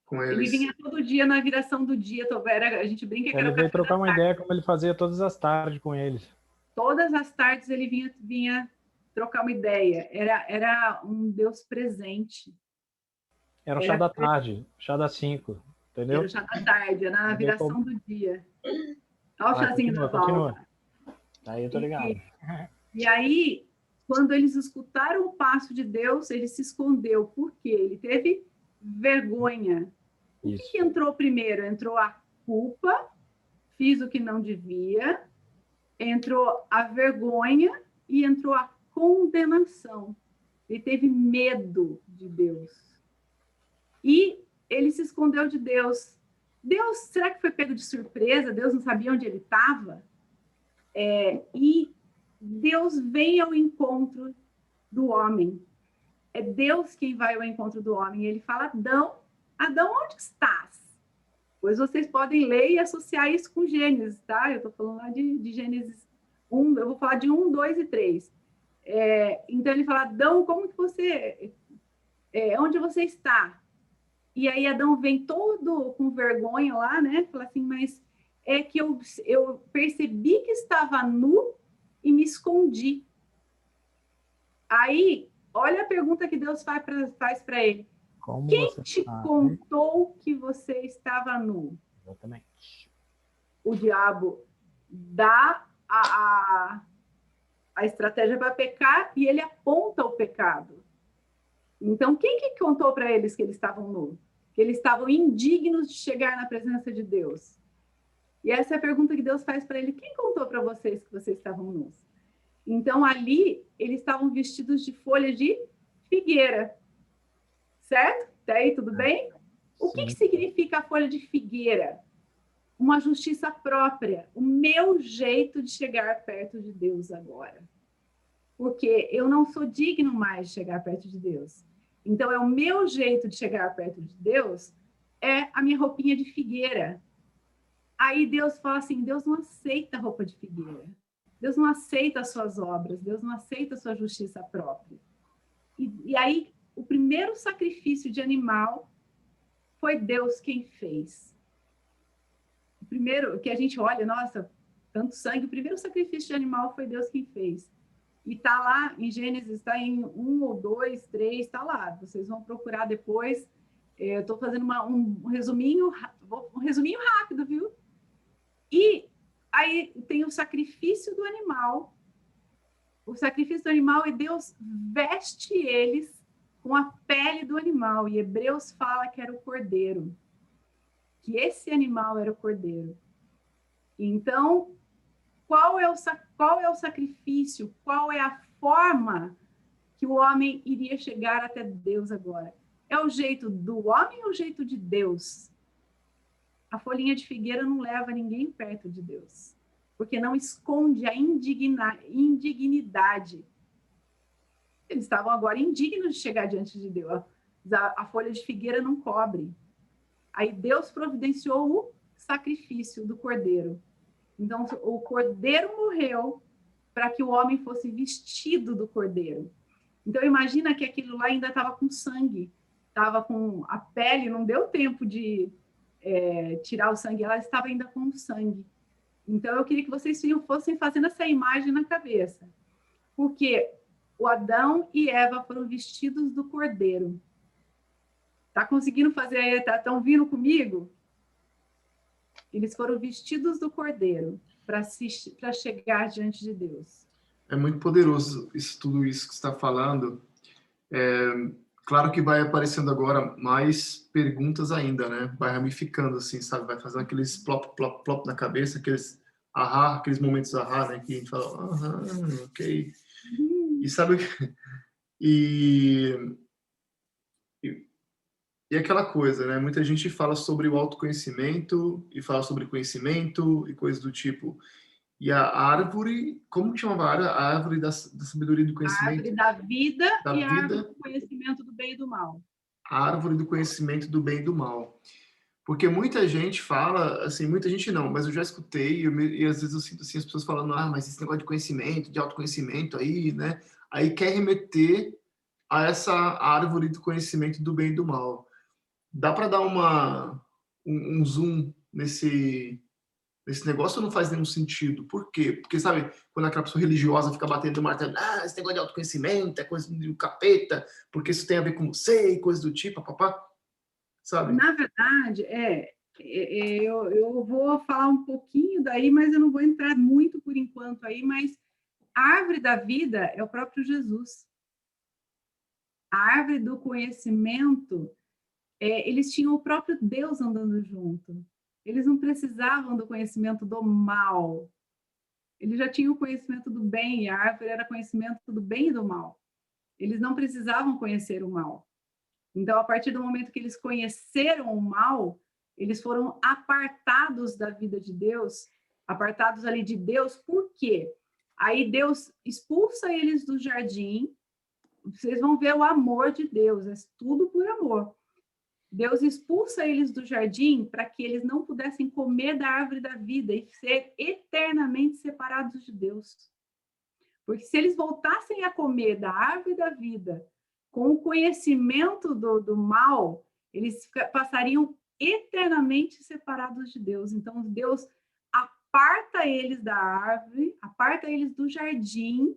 com eles. Ele vinha todo dia na viração do dia. A gente brinca que ele veio trocar uma ideia como ele fazia todas as tardes com eles. Todas as tardes ele vinha trocar uma ideia. Era um Deus presente. Era o chá da tarde, chá das 5, entendeu? Era o chá da tarde, era na viração do dia. Olha o chazinho da volta. Aí eu tô ligado. E aí, quando eles escutaram o passo de Deus, ele se escondeu. Por quê? Ele teve vergonha. O que entrou primeiro? Entrou a culpa, fiz o que não devia, entrou a vergonha e entrou a condenação. Ele teve medo de Deus. E ele se escondeu de Deus. Deus, será que foi pego de surpresa? Deus não sabia onde ele estava? E Deus vem ao encontro do homem. É Deus quem vai ao encontro do homem. Ele fala: Adão, onde estás? Pois vocês podem ler e associar isso com Gênesis, tá? Eu estou falando lá de Gênesis 1, eu vou falar de 1, 2 e 3. Então ele fala: Adão, como que você... onde você está? E aí Adão vem todo com vergonha lá, né? Fala assim: mas é que eu percebi que estava nu e me escondi. Aí olha a pergunta que Deus faz para ele. Como Quem você te sabe? contou que você estava nu? Exatamente. O diabo dá a estratégia para pecar e ele aponta o pecado. Então, quem que contou para eles que eles estavam nus? Que eles estavam indignos de chegar na presença de Deus? E essa é a pergunta que Deus faz para ele. Quem contou para vocês que vocês estavam nus? Então, ali, eles estavam vestidos de folha de figueira. Certo? Até aí, tudo bem? O que significa a folha de figueira? Uma justiça própria. O meu jeito de chegar perto de Deus agora. Porque eu não sou digno mais de chegar perto de Deus. Então, é o meu jeito de chegar perto de Deus, é a minha roupinha de figueira. Aí Deus fala assim, Deus não aceita roupa de figueira. Deus não aceita as suas obras, Deus não aceita a sua justiça própria. E aí, o primeiro sacrifício de animal foi Deus quem fez. O primeiro que a gente olha, nossa, tanto sangue, o primeiro sacrifício de animal foi Deus quem fez. E está lá em Gênesis, está em 1 ou 2, 3, está lá. Vocês vão procurar depois. Eu estou fazendo um resuminho rápido, viu? E aí tem o sacrifício do animal. O sacrifício do animal, e Deus veste eles com a pele do animal. E Hebreus fala que era o cordeiro. Que esse animal era o cordeiro. Então, qual é o sacrifício? Qual é a forma que o homem iria chegar até Deus agora? É o jeito do homem ou o jeito de Deus? A folhinha de figueira não leva ninguém perto de Deus, porque não esconde a indignidade. Eles estavam agora indignos de chegar diante de Deus. A folha de figueira não cobre. Aí Deus providenciou o sacrifício do cordeiro. Então, o cordeiro morreu para que o homem fosse vestido do cordeiro. Então, imagina que aquilo lá ainda estava com sangue, estava com a pele, não deu tempo de tirar o sangue, ela estava ainda com sangue. Então, eu queria que vocês fossem fazendo essa imagem na cabeça. Porque o Adão e Eva foram vestidos do cordeiro. Tá conseguindo fazer aí? Estão vindo comigo? Eles foram vestidos do cordeiro para chegar diante de Deus. É muito poderoso tudo isso que você está falando. Claro que vai aparecendo agora mais perguntas ainda, né? Vai ramificando, assim, sabe? Vai fazendo aqueles plop, plop, plop na cabeça, aqueles ahá, aqueles momentos ahá, né? Que a gente fala, aham, ok. E sabe... E aquela coisa, né? Muita gente fala sobre o autoconhecimento e fala sobre conhecimento e coisas do tipo. E a árvore, como que chamava a árvore da sabedoria e do A conhecimento? árvore da vida Da e a árvore vida, do conhecimento do bem e do mal. a árvore do conhecimento do bem e do mal. Porque muita gente fala, assim, muita gente não, mas eu já escutei e às vezes eu sinto assim, as pessoas falando, mas esse negócio de conhecimento, de autoconhecimento aí, né? Aí quer remeter a essa árvore do conhecimento do bem e do mal. Dá para dar um zoom nesse negócio ou não faz nenhum sentido? Por quê? Porque, sabe, quando aquela pessoa religiosa fica batendo o martelo, esse negócio de autoconhecimento é coisa do capeta, porque isso tem a ver com você e coisa do tipo, papá, sabe? Na verdade, eu vou falar um pouquinho daí, mas eu não vou entrar muito por enquanto aí, mas a árvore da vida é o próprio Jesus. A árvore do conhecimento, eles tinham o próprio Deus andando junto. Eles não precisavam do conhecimento do mal. Eles já tinham o conhecimento do bem, e a árvore era conhecimento do bem e do mal. Eles não precisavam conhecer o mal. Então, a partir do momento que eles conheceram o mal, eles foram apartados da vida de Deus, apartados ali de Deus, por quê? Aí Deus expulsa eles do jardim, vocês vão ver o amor de Deus, é tudo por amor. Deus expulsa eles do jardim para que eles não pudessem comer da árvore da vida e ser eternamente separados de Deus. Porque se eles voltassem a comer da árvore da vida com o conhecimento do mal, eles passariam eternamente separados de Deus. Então, Deus aparta eles da árvore, aparta eles do jardim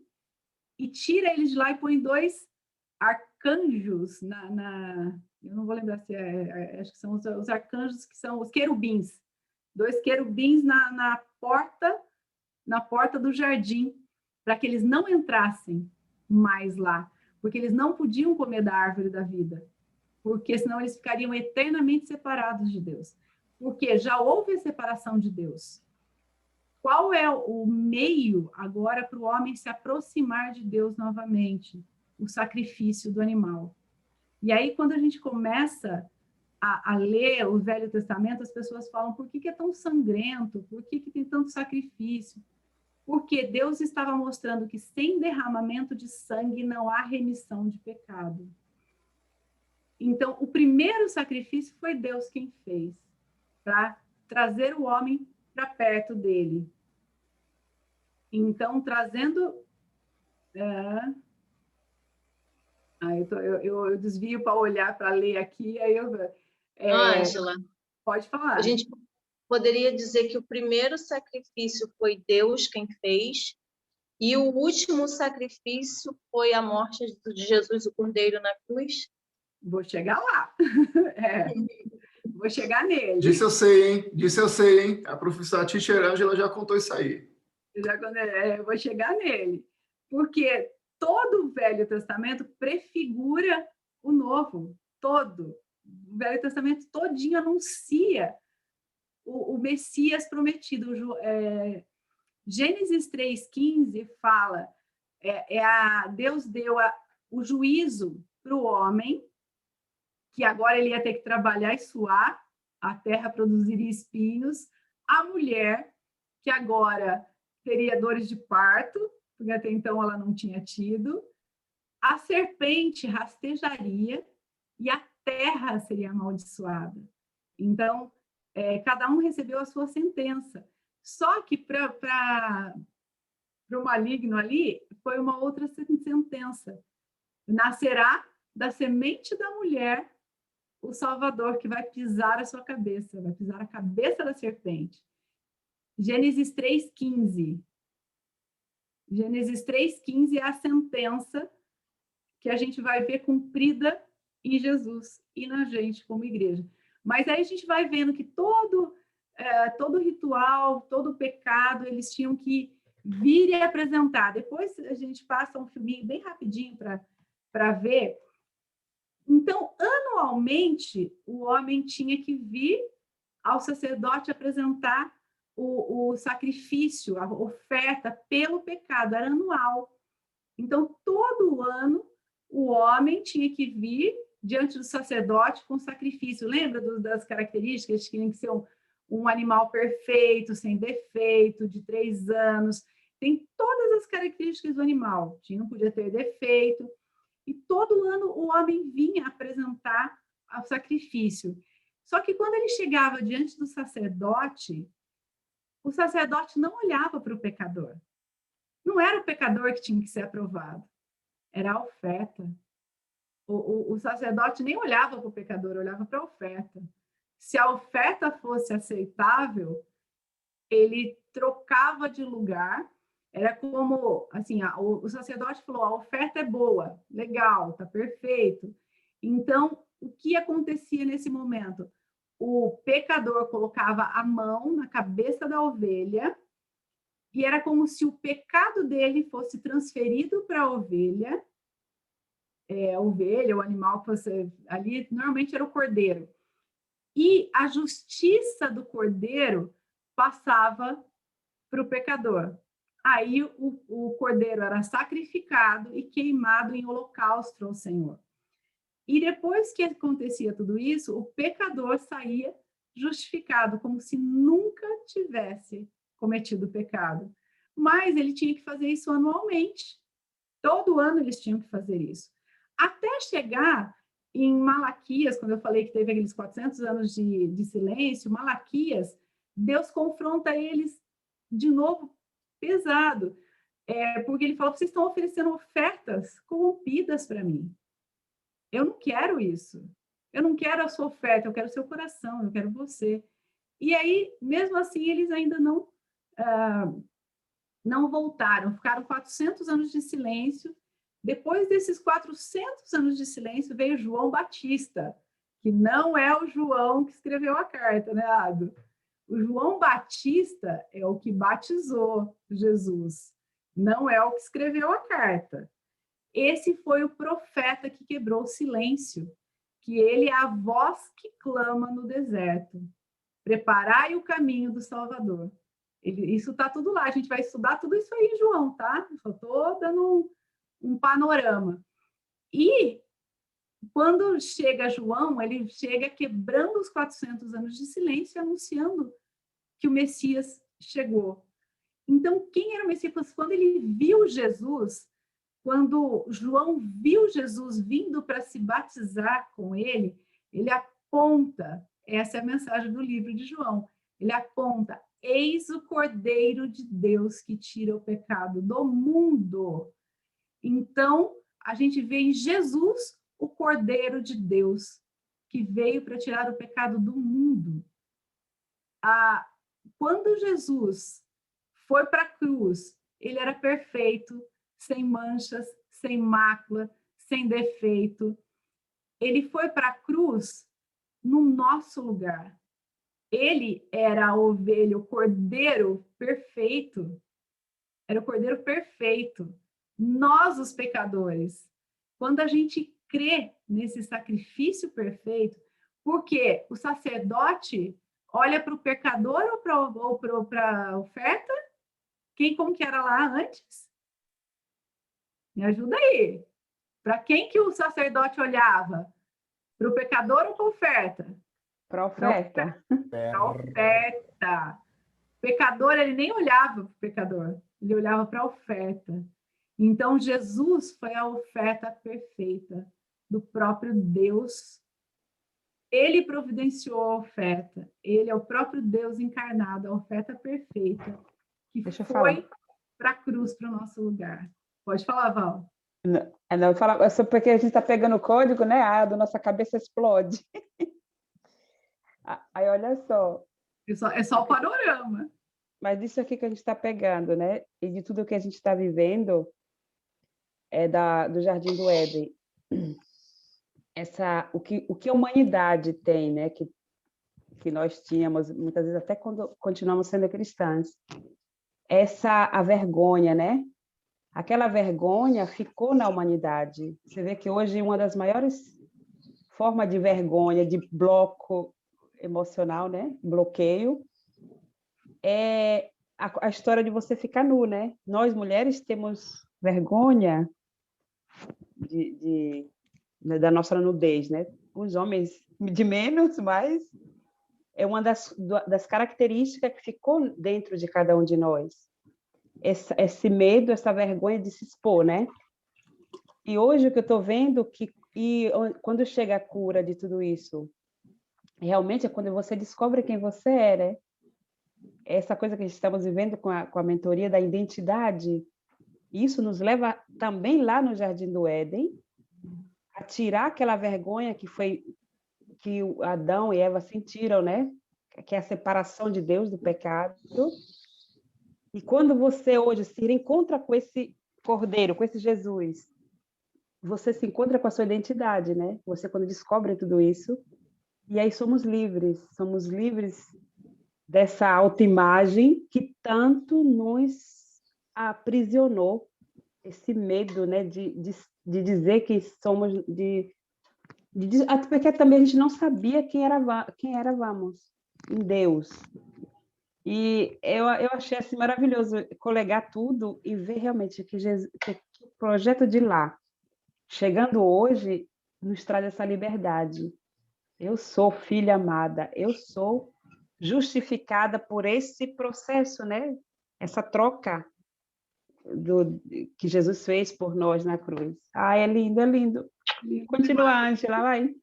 e tira eles de lá e põe dois arcanjos eu não vou lembrar se acho que são os arcanjos, que são os querubins, 2 querubins na porta do jardim, para que eles não entrassem mais lá, porque eles não podiam comer da árvore da vida, porque senão eles ficariam eternamente separados de Deus, porque já houve a separação de Deus. Qual é o meio agora para o homem se aproximar de Deus novamente? O sacrifício do animal. E aí, quando a gente começa a ler o Velho Testamento, as pessoas falam: por que é tão sangrento? Por que tem tanto sacrifício? Porque Deus estava mostrando que sem derramamento de sangue não há remissão de pecado. Então, o primeiro sacrifício foi Deus quem fez, para trazer o homem para perto dele. Então, trazendo... eu desvio para olhar, para ler aqui, aí eu... Ângela, pode falar. a gente poderia dizer que o primeiro sacrifício foi Deus quem fez, e o último sacrifício foi a morte de Jesus, o Cordeiro, na cruz? Vou chegar lá. Vou chegar nele. Disse eu sei, hein? A professora Teacher Ângela já contou isso aí. Eu vou chegar nele. Porque todo o Velho Testamento prefigura o Novo. Todo. O Velho Testamento todinho anuncia o Messias prometido. Gênesis 3,15 fala, Deus deu o juízo para o homem, que agora ele ia ter que trabalhar e suar, a terra produziria espinhos, a mulher, que agora teria dores de parto, porque até então ela não tinha tido, a serpente rastejaria e a terra seria amaldiçoada. Então, cada um recebeu a sua sentença. Só que para o maligno ali, foi uma outra sentença. Nascerá da semente da mulher o Salvador, que vai pisar a sua cabeça, vai pisar a cabeça da serpente. Gênesis 3,15. Gênesis 3,15 é a sentença que a gente vai ver cumprida em Jesus e na gente como igreja. Mas aí a gente vai vendo que todo ritual, todo pecado, eles tinham que vir e apresentar. Depois a gente passa um filminho bem rapidinho para ver. Então, anualmente, o homem tinha que vir ao sacerdote apresentar o sacrifício, a oferta pelo pecado, era anual. Então, todo ano, o homem tinha que vir diante do sacerdote com sacrifício. Lembra das características? Tinha que ser um animal perfeito, sem defeito, de 3 anos. Tem todas as características do animal. Não podia ter defeito. E todo ano o homem vinha apresentar o sacrifício. Só que quando ele chegava diante do sacerdote, o sacerdote não olhava para o pecador. Não era o pecador que tinha que ser aprovado, era a oferta. O sacerdote nem olhava para o pecador, olhava para a oferta. Se a oferta fosse aceitável, ele trocava de lugar. Era como, assim, o sacerdote falou, a oferta é boa, legal, está perfeito. Então, o que acontecia nesse momento? O pecador colocava a mão na cabeça da ovelha e era como se o pecado dele fosse transferido para a ovelha. A ovelha, o animal que fosse ali, normalmente era o cordeiro. E a justiça do cordeiro passava para o pecador. Aí o cordeiro era sacrificado e queimado em holocausto ao Senhor. E depois que acontecia tudo isso, o pecador saía justificado, como se nunca tivesse cometido pecado. Mas ele tinha que fazer isso anualmente. Todo ano eles tinham que fazer isso. Até chegar em Malaquias, quando eu falei que teve aqueles 400 anos de silêncio, Malaquias, Deus confronta eles de novo pesado, porque ele fala, vocês estão oferecendo ofertas corrompidas para mim. Eu não quero isso. Eu não quero a sua oferta, eu quero o seu coração, eu quero você. E aí, mesmo assim, eles ainda não voltaram. Ficaram 400 anos de silêncio Depois desses 400 anos de silêncio, veio João Batista, que não é o João que escreveu a carta, né, Ado? O João Batista é o que batizou Jesus, não é o que escreveu a carta. Esse foi o profeta que quebrou o silêncio, que ele é a voz que clama no deserto. Preparai o caminho do Salvador. Isso está tudo lá, a gente vai estudar tudo isso aí, João, tá? Só estou dando um panorama. E quando chega João, ele chega quebrando os 400 anos de silêncio, anunciando que o Messias chegou. Então, quem era o Messias? Quando ele viu Jesus, quando João viu Jesus vindo para se batizar com ele, ele aponta, essa é a mensagem do livro de João, ele aponta, eis o Cordeiro de Deus que tira o pecado do mundo. Então, a gente vê em Jesus o Cordeiro de Deus, que veio para tirar o pecado do mundo. Quando Jesus foi para a cruz, ele era perfeito, sem manchas, sem mácula, sem defeito. Ele foi para a cruz no nosso lugar. Ele era a ovelha, o cordeiro perfeito. Era o cordeiro perfeito. Nós, os pecadores. Quando a gente crê nesse sacrifício perfeito, porque o sacerdote olha para o pecador ou para a oferta? Como que era lá antes? Me ajuda aí. Para quem que o sacerdote olhava? Para o pecador ou para a oferta? Para a oferta. Para a oferta. O pecador, ele nem olhava para o pecador, ele olhava para a oferta. Então, Jesus foi a oferta perfeita do próprio Deus. Ele providenciou a oferta. Ele é o próprio Deus encarnado, a oferta perfeita, que foi para a cruz, para o nosso lugar. Pode falar, Val. Não, fala, só porque a gente está pegando o código, né? Nossa cabeça explode. Aí, olha só. É só o panorama. Mas disso aqui que a gente está pegando, né? E de tudo que a gente está vivendo, do Jardim do Éden. O que a humanidade tem, né? Que nós tínhamos, muitas vezes, até quando continuamos sendo cristãs. A vergonha, né? Aquela vergonha ficou na humanidade. Você vê que hoje uma das maiores formas de vergonha, de bloco emocional, né? Bloqueio, é a história de você ficar nu, né? Nós, mulheres, temos vergonha da nossa nudez, né? Os homens de menos, mas é uma das características que ficou dentro de cada um de nós. Esse medo, essa vergonha de se expor, né? E hoje o que eu estou vendo, quando chega a cura de tudo isso, realmente é quando você descobre quem você é, né? Essa coisa que estamos vivendo com a mentoria da identidade, isso nos leva também lá no Jardim do Éden, a tirar aquela vergonha que Adão e Eva sentiram, né? Que é a separação de Deus do pecado. E quando você hoje se reencontra com esse Cordeiro, com esse Jesus, você se encontra com a sua identidade, né? Você quando descobre tudo isso, e aí somos livres dessa autoimagem que tanto nos aprisionou, esse medo, né, de dizer que somos, porque também a gente não sabia quem éramos em Deus. E eu achei assim, maravilhoso colegar tudo e ver realmente que o projeto de lá, chegando hoje, nos traz essa liberdade. Eu sou filha amada, eu sou justificada por esse processo, né? Essa troca que Jesus fez por nós na cruz. É lindo, é lindo. Continua, Ângela, vai.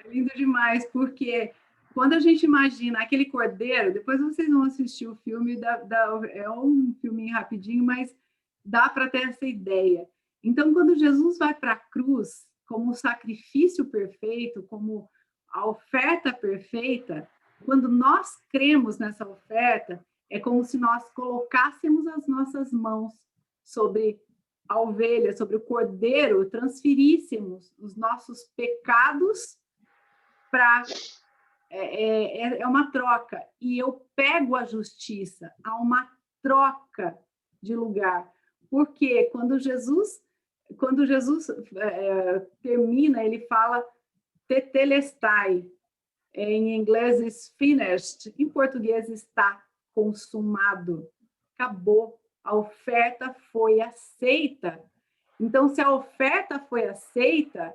É lindo demais, porque quando a gente imagina aquele cordeiro, depois vocês vão assistir o filme, é um filminho rapidinho, mas dá para ter essa ideia. Então, quando Jesus vai para a cruz, como o sacrifício perfeito, como a oferta perfeita, quando nós cremos nessa oferta, é como se nós colocássemos as nossas mãos sobre a ovelha, sobre o cordeiro, transferíssemos os nossos pecados para... É uma troca. E eu pego a justiça. Há uma troca de lugar. Porque quando Jesus termina, ele fala tetelestai. Em inglês, is finished. Em português, está consumado. Acabou. A oferta foi aceita. Então, se a oferta foi aceita,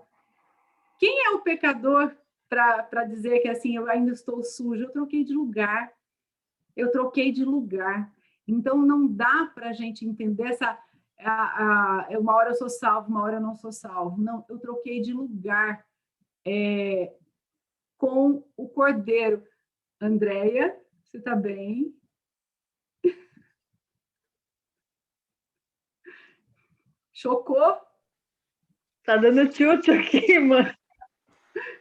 quem é o pecador para dizer que assim, eu ainda estou sujo? Eu troquei de lugar. Eu troquei de lugar. Então, não dá para a gente entender essa... uma hora eu sou salvo, uma hora eu não sou salvo. Não, eu troquei de lugar com o Cordeiro. Andréia, você está bem? Chocou? Tá dando tilt aqui, mano.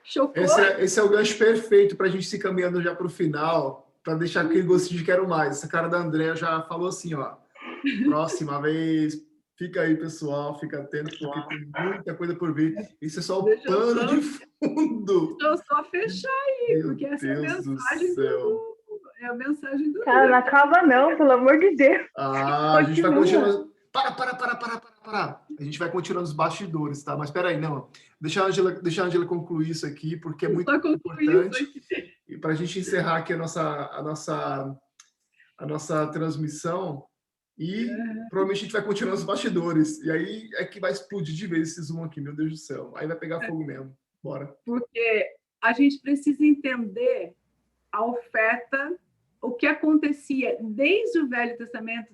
Chocou? Esse é o gancho perfeito para a gente se caminhando já para o final, para deixar aquele gostinho de quero mais. Essa cara da Andréia já falou assim, ó. Próxima vez, fica aí, pessoal, fica atento, porque tem muita coisa por vir. Isso é só o pano de fundo. Deixa eu só fechar aí, Meu porque essa é a Deus do mensagem céu. é a mensagem do Cara, não acaba não, pelo amor de Deus. A gente vai continuar. Para. A gente vai continuar nos bastidores, tá? Mas espera aí, não. Deixa a Ângela concluir isso aqui, porque é muito importante. E para a gente encerrar aqui a nossa transmissão, e provavelmente a gente vai continuar nos bastidores. E aí é que vai explodir de vez esse Zoom aqui, meu Deus do céu. Aí vai pegar fogo mesmo. Bora. Porque a gente precisa entender a oferta, o que acontecia desde o Velho Testamento,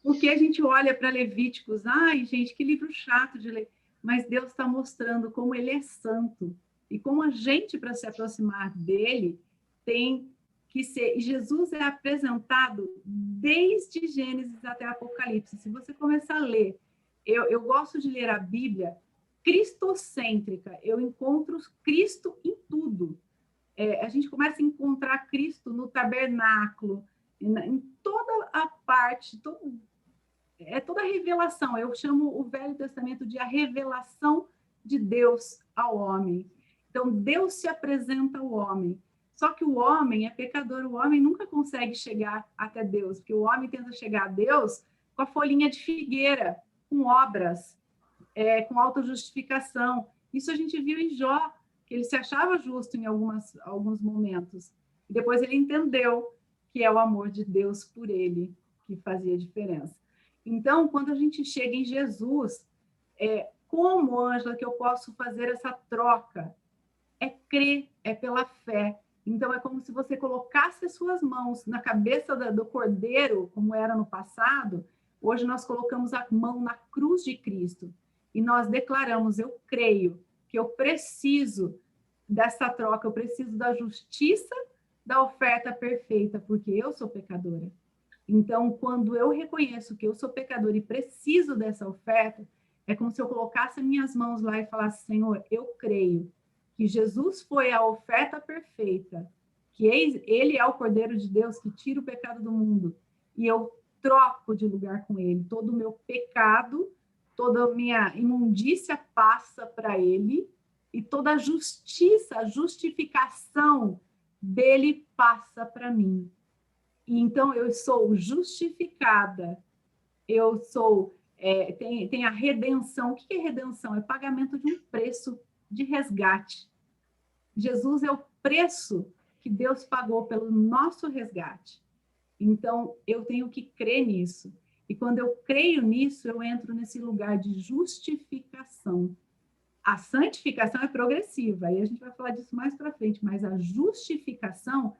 porque a gente olha para Levíticos, ai, gente, que livro chato de ler, mas Deus está mostrando como Ele é santo e como a gente, para se aproximar dEle, tem que ser... E Jesus é apresentado desde Gênesis até Apocalipse. Se você começar a ler, eu gosto de ler a Bíblia cristocêntrica, eu encontro Cristo em tudo. A gente começa a encontrar Cristo no tabernáculo, em toda a parte, toda a revelação. Eu chamo o Velho Testamento de a revelação de Deus ao homem. Então, Deus se apresenta ao homem. Só que o homem é pecador, o homem nunca consegue chegar até Deus, porque o homem tenta chegar a Deus com a folhinha de figueira, com obras, com autojustificação. Isso a gente viu em Jó, que ele se achava justo em alguns momentos. E depois ele entendeu que é o amor de Deus por ele que fazia diferença. Então, quando a gente chega em Jesus, como, Ângela, que eu posso fazer essa troca? É crer, é pela fé. Então, é como se você colocasse as suas mãos na cabeça do Cordeiro, como era no passado. Hoje nós colocamos a mão na cruz de Cristo e nós declaramos, eu creio que eu preciso dessa troca, eu preciso da justiça da oferta perfeita, porque eu sou pecadora. Então, quando eu reconheço que eu sou pecadora e preciso dessa oferta, é como se eu colocasse minhas mãos lá e falasse, Senhor, eu creio que Jesus foi a oferta perfeita, que Ele é o Cordeiro de Deus que tira o pecado do mundo, e eu troco de lugar com Ele. Todo o meu pecado, toda a minha imundícia passa para Ele, e toda a justiça, a justificação dele passa para mim. E então eu sou justificada, eu sou... tem a redenção. O que é redenção? É pagamento de um preço de resgate. Jesus é o preço que Deus pagou pelo nosso resgate. Então, eu tenho que crer nisso. E quando eu creio nisso, eu entro nesse lugar de justificação. A santificação é progressiva, e a gente vai falar disso mais para frente, mas a justificação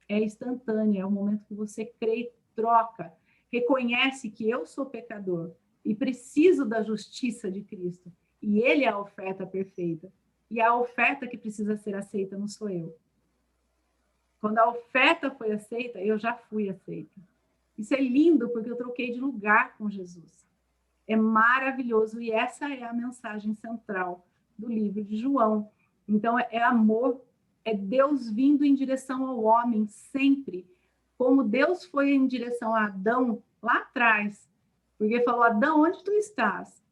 é instantânea, é o momento que você crê e troca, reconhece que eu sou pecador e preciso da justiça de Cristo, e Ele é a oferta perfeita, e a oferta que precisa ser aceita não sou eu. Quando a oferta foi aceita, eu já fui aceita. Isso é lindo, porque eu troquei de lugar com Jesus. É maravilhoso, e essa é a mensagem central do livro de João. Então, é amor, é Deus vindo em direção ao homem sempre. Como Deus foi em direção a Adão lá atrás, Porque falou, Adão, onde tu estás?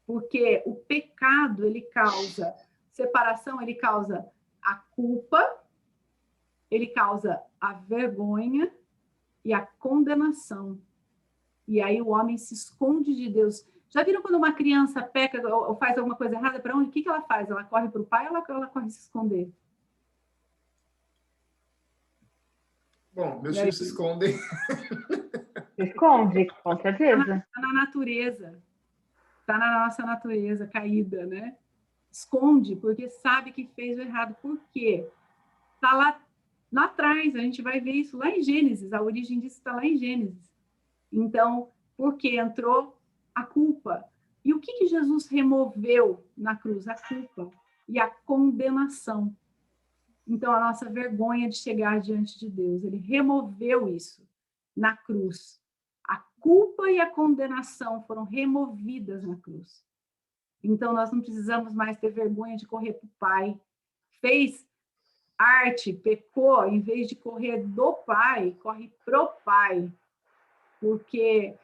Porque o pecado, ele causa separação, ele causa a culpa, ele causa a vergonha e a condenação. E aí o homem se esconde de Deus. Já viram quando uma criança peca ou faz alguma coisa errada? Para onde? O que ela faz? Ela corre para o pai ou ela corre se esconder? Bom, meus filhos se escondem. Se esconde, com certeza. Está na natureza. Está na nossa natureza caída, né? Esconde, porque sabe que fez o errado. Por quê? Está lá atrás, a gente vai ver isso lá em Gênesis. A origem disso está lá em Gênesis. Então, porque entrou a culpa. E o que Jesus removeu na cruz? A culpa e a condenação. Então, a nossa vergonha de chegar diante de Deus. Ele removeu isso na cruz. A culpa e a condenação foram removidas na cruz. Então, nós não precisamos mais ter vergonha de correr para o Pai. Fez arte, pecou, em vez de correr do Pai, corre pro Pai. Porque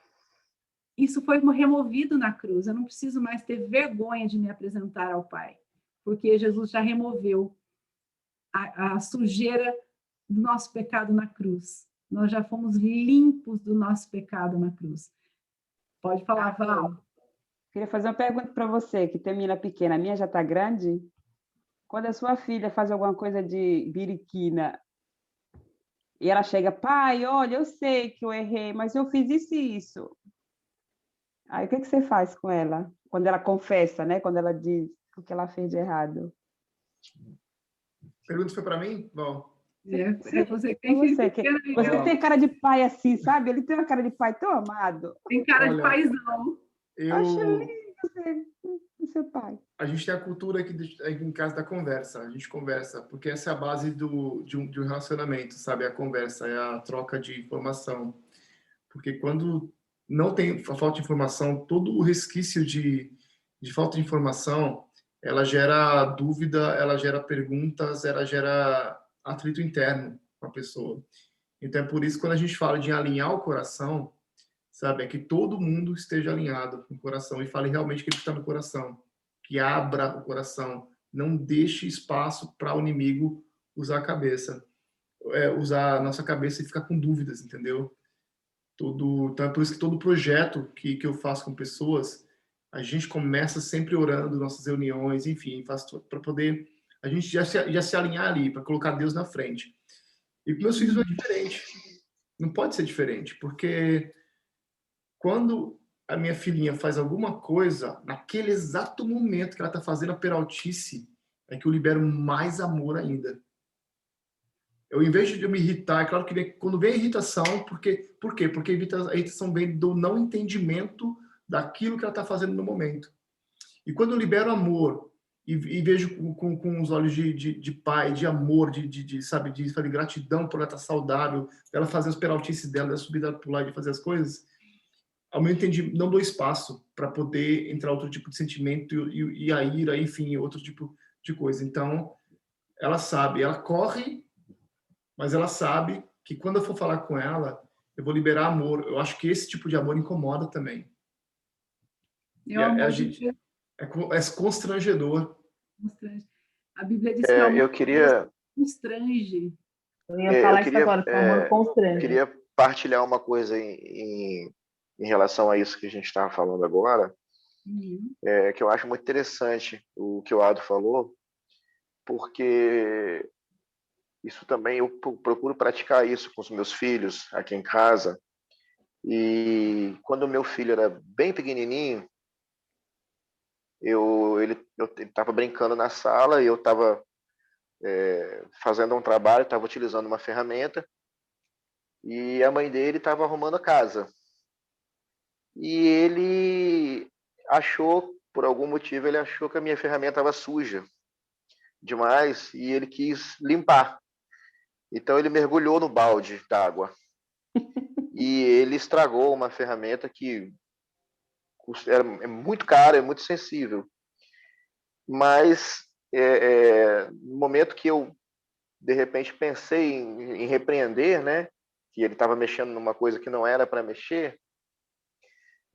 isso foi removido na cruz. Eu não preciso mais ter vergonha de me apresentar ao Pai. Porque Jesus já removeu a sujeira do nosso pecado na cruz. Nós já fomos limpos do nosso pecado na cruz. Pode falar, Val. Queria fazer uma pergunta para você, que tem menina pequena. A minha já está grande. Quando a sua filha faz alguma coisa de biriquina e ela chega, pai, olha, eu sei que eu errei, mas eu fiz isso e isso. Aí o que você faz com ela? Quando ela confessa, né? Quando ela diz o que ela fez de errado. A pergunta foi para mim? Bom. Você que tem você tem cara de pai assim, sabe? Ele tem uma cara de pai tão amado. Tem cara de paizão. Seu pai. A gente tem a cultura aqui em casa da conversa. A gente conversa, porque essa é a base de um relacionamento, sabe? A conversa, é a troca de informação. Porque quando não tem a falta de informação, todo o resquício de falta de informação, ela gera dúvida, ela gera perguntas, ela gera atrito interno com a pessoa. Então, é por isso que quando a gente fala de alinhar o coração, sabe, é que todo mundo esteja alinhado com o coração e fale realmente o que está no coração, que abra o coração, não deixe espaço para o inimigo usar a cabeça, usar a nossa cabeça e ficar com dúvidas, entendeu? Então é por isso que todo projeto que eu faço com pessoas, a gente começa sempre orando, nossas reuniões, enfim, para poder a gente já se alinhar ali, para colocar Deus na frente. E com meus filhos não é diferente. Não pode ser diferente, porque quando a minha filhinha faz alguma coisa, naquele exato momento que ela está fazendo a peraltice, é que eu libero mais amor ainda. Eu, em vez de eu me irritar, é claro que quando vem a irritação, por quê? Porque a irritação vem do não entendimento daquilo que ela está fazendo no momento. E quando eu libero amor e vejo com os olhos de pai, de amor, sabe, de gratidão por ela estar saudável, ela fazer os peraltices dela, ela subir, ela pular, de fazer as coisas, ao meu entendimento, não dou espaço para poder entrar outro tipo de sentimento e a ira, enfim, outro tipo de coisa. Então, ela sabe, ela corre, mas ela sabe que quando eu for falar com ela, eu vou liberar amor. Eu acho que esse tipo de amor incomoda também. É constrangedor. A Bíblia diz que o amor constrange. Eu ia falar isso agora, que o amor constrange. Eu queria partilhar uma coisa em relação a isso que a gente estava falando agora, que eu acho muito interessante o que o Ado falou, porque isso também eu procuro praticar isso com os meus filhos aqui em casa. E quando o meu filho era bem pequenininho, ele estava brincando na sala e eu estava fazendo um trabalho, estava utilizando uma ferramenta e a mãe dele estava arrumando a casa. E ele achou, por algum motivo, ele achou que a minha ferramenta estava suja demais e ele quis limpar. Então ele mergulhou no balde d'água e ele estragou uma ferramenta que é muito cara, é muito sensível. Mas no momento que eu de repente pensei em repreender, né, que ele estava mexendo numa coisa que não era para mexer,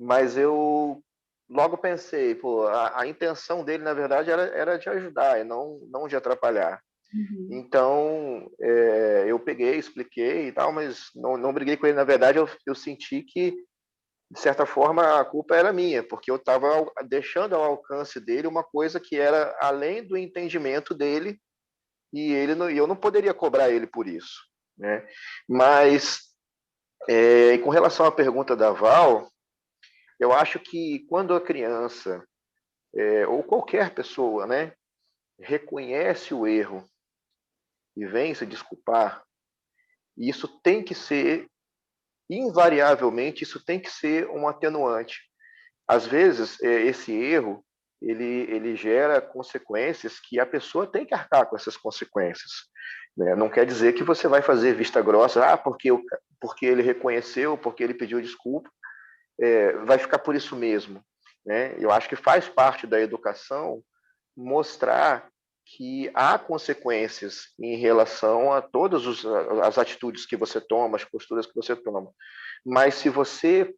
mas eu logo pensei, pô, a intenção dele, na verdade, era de ajudar e não de atrapalhar. Uhum. Então, eu peguei, expliquei e tal, mas não briguei com ele. Na verdade, eu senti que, de certa forma, a culpa era minha, porque eu estava deixando ao alcance dele uma coisa que era além do entendimento dele, e eu não poderia cobrar ele por isso, né? Mas, com relação à pergunta da Val, eu acho que quando a criança, ou qualquer pessoa, né, reconhece o erro e vem se desculpar, isso tem que ser, invariavelmente, isso tem que ser um atenuante. Às vezes, esse erro, ele gera consequências que a pessoa tem que arcar com essas consequências, né? Não quer dizer que você vai fazer vista grossa, porque ele reconheceu, porque ele pediu desculpa, vai ficar por isso mesmo, né? Eu acho que faz parte da educação mostrar que há consequências em relação a todas as atitudes que você toma, as posturas que você toma. Mas se você,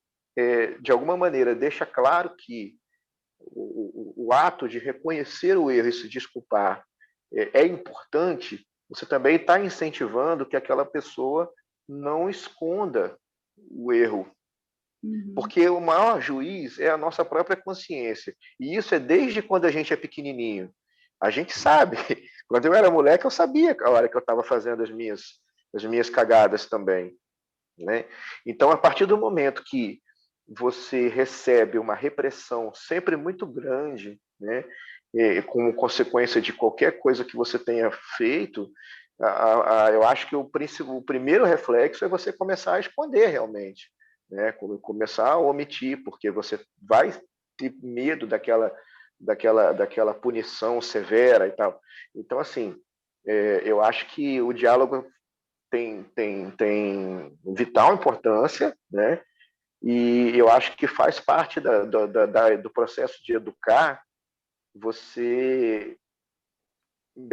de alguma maneira, deixa claro que o ato de reconhecer o erro e se desculpar é importante, você também está incentivando que aquela pessoa não esconda o erro. Porque o maior juiz é a nossa própria consciência. E isso é desde quando a gente é pequenininho. A gente sabe. Quando eu era moleque, eu sabia a hora que eu estava fazendo as minhas cagadas também, né? Então, a partir do momento que você recebe uma repressão sempre muito grande, né, como consequência de qualquer coisa que você tenha feito, eu acho que o primeiro reflexo é você começar a esconder realmente, né, começar a omitir, porque você vai ter medo daquela punição severa e tal. Então, assim, eu acho que o diálogo tem vital importância, né? E eu acho que faz parte do processo de educar você,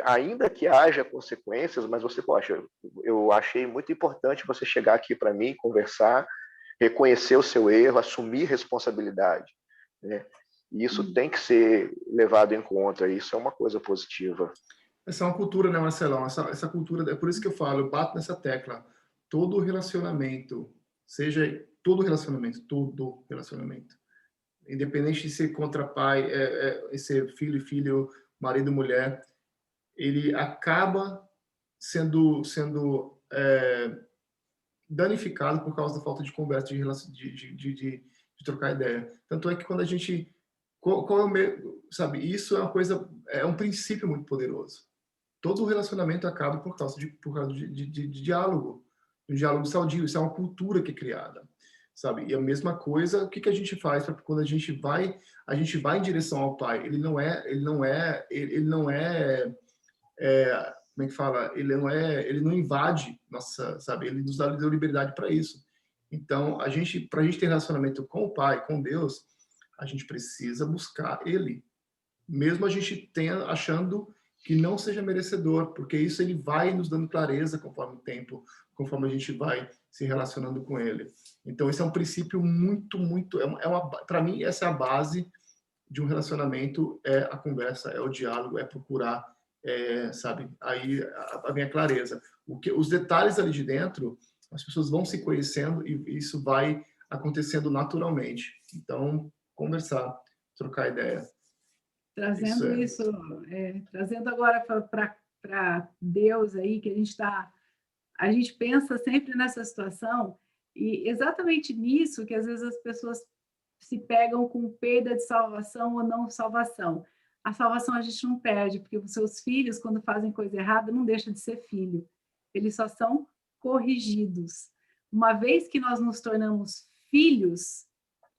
ainda que haja consequências, mas você, poxa, eu achei muito importante você chegar aqui para mim, conversar, reconhecer o seu erro, assumir responsabilidade, né? E isso tem que ser levado em conta, isso é uma coisa positiva. Essa é uma cultura, né, Marcelão? Essa cultura, é por isso que eu falo, eu bato nessa tecla. Todo relacionamento, todo relacionamento, independente de ser contra pai, ser filho, marido, mulher, ele acaba sendo danificado por causa da falta de conversa, de trocar ideia. Tanto é que quando a gente, sabe, isso é uma coisa, é um princípio muito poderoso. Todo o relacionamento acaba por causa de diálogo, um diálogo saudio. Isso é uma cultura que é criada, sabe? E a mesma coisa, o que a gente faz para quando a gente vai em direção ao Pai? Ele não é, como é que fala? Ele não invade nossa, sabe? Ele nos deu liberdade para isso. Então, para a gente ter relacionamento com o Pai, com Deus, a gente precisa buscar Ele, mesmo a gente achando que não seja merecedor, porque isso ele vai nos dando clareza conforme o tempo, conforme a gente vai se relacionando com ele. Então, esse é um princípio muito, para mim, essa é a base de um relacionamento, é a conversa, é o diálogo, é procurar, sabe, aí a minha clareza. Os detalhes ali de dentro, as pessoas vão se conhecendo e isso vai acontecendo naturalmente. Então, conversar, trocar ideia. Trazendo trazendo agora para Deus aí, que a gente pensa sempre nessa situação, e exatamente nisso que às vezes as pessoas se pegam com perda de salvação ou não salvação. A salvação a gente não perde, porque os seus filhos, quando fazem coisa errada, não deixam de ser filho. Eles só são corrigidos. Uma vez que nós nos tornamos filhos,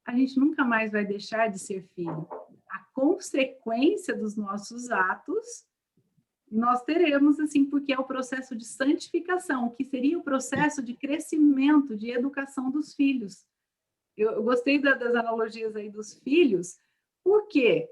a gente nunca mais vai deixar de ser filho. A consequência dos nossos atos, nós teremos, assim, porque é o processo de santificação, que seria o processo de crescimento, de educação dos filhos. Eu gostei das analogias aí dos filhos, porque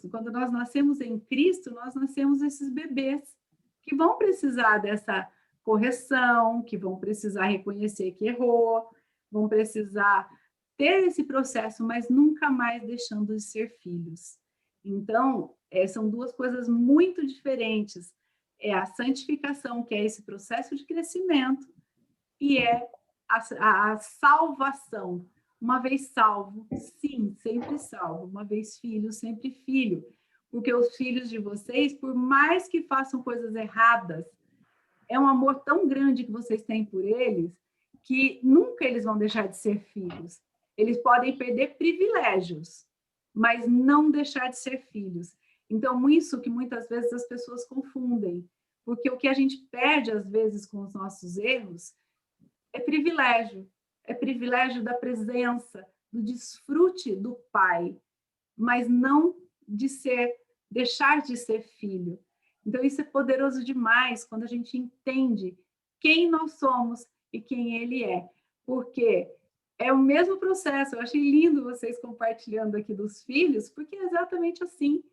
quando nós nascemos em Cristo, nós nascemos esses bebês que vão precisar dessa correção, que vão precisar reconhecer que errou, vão precisar ter esse processo, mas nunca mais deixando de ser filhos. Então, são duas coisas muito diferentes. É a santificação, que é esse processo de crescimento, e é a salvação. Uma vez salvo, sim, sempre salvo. Uma vez filho, sempre filho. Porque os filhos de vocês, por mais que façam coisas erradas, é um amor tão grande que vocês têm por eles, que nunca eles vão deixar de ser filhos. Eles podem perder privilégios, mas não deixar de ser filhos. Então, isso que muitas vezes as pessoas confundem, porque o que a gente perde, às vezes, com os nossos erros, é privilégio da presença, do desfrute do Pai, mas não de deixar de ser filho. Então, isso é poderoso demais quando a gente entende quem nós somos e quem Ele é, porque é o mesmo processo. Eu achei lindo vocês compartilhando aqui dos filhos, porque é exatamente assim.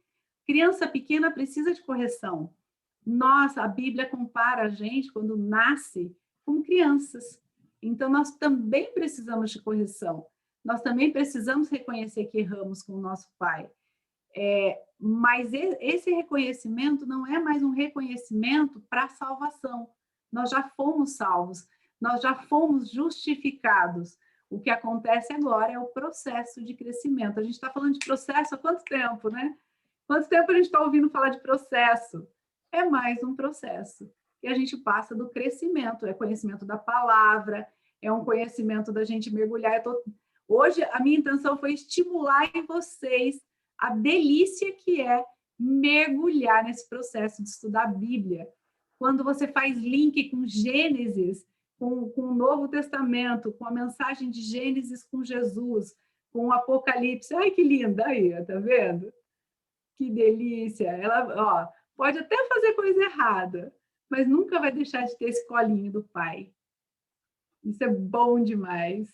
Criança pequena precisa de correção. Nossa, a Bíblia compara a gente, quando nasce, com crianças. Então, nós também precisamos de correção. Nós também precisamos reconhecer que erramos com o nosso Pai. Mas esse reconhecimento não é mais um reconhecimento para a salvação. Nós já fomos salvos, nós já fomos justificados. O que acontece agora é o processo de crescimento. A gente está falando de processo há quanto tempo, né? Quanto tempo a gente está ouvindo falar de processo? É mais um processo. E a gente passa do crescimento, é conhecimento da palavra, é um conhecimento da gente mergulhar. Hoje, a minha intenção foi estimular em vocês a delícia que é mergulhar nesse processo de estudar a Bíblia. Quando você faz link com Gênesis, com o Novo Testamento, com a mensagem de Gênesis com Jesus, com o Apocalipse. Ai, que linda aí, tá vendo? Que delícia! Ela, pode até fazer coisa errada, mas nunca vai deixar de ter esse colinho do Pai. Isso é bom demais.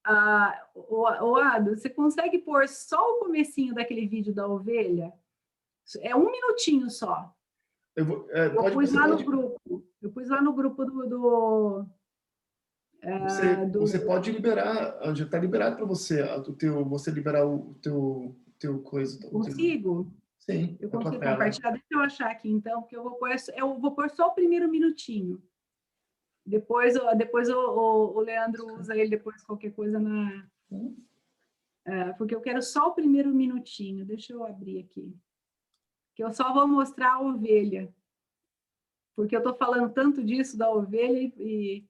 Ado, você consegue pôr só o comecinho daquele vídeo da ovelha? É 1 minutinho só. Eu pus lá no grupo. Eu pus lá no grupo do você pode liberar, já está liberado para você, você liberar o teu coisa. Consigo? Sim. Eu consigo compartilhar. Deixa eu achar aqui, então, porque eu vou pôr só o primeiro minutinho. Depois o Leandro usa ele depois qualquer coisa porque eu quero só o primeiro minutinho. Deixa eu abrir aqui. Que eu só vou mostrar a ovelha. Porque eu estou falando tanto disso da ovelha e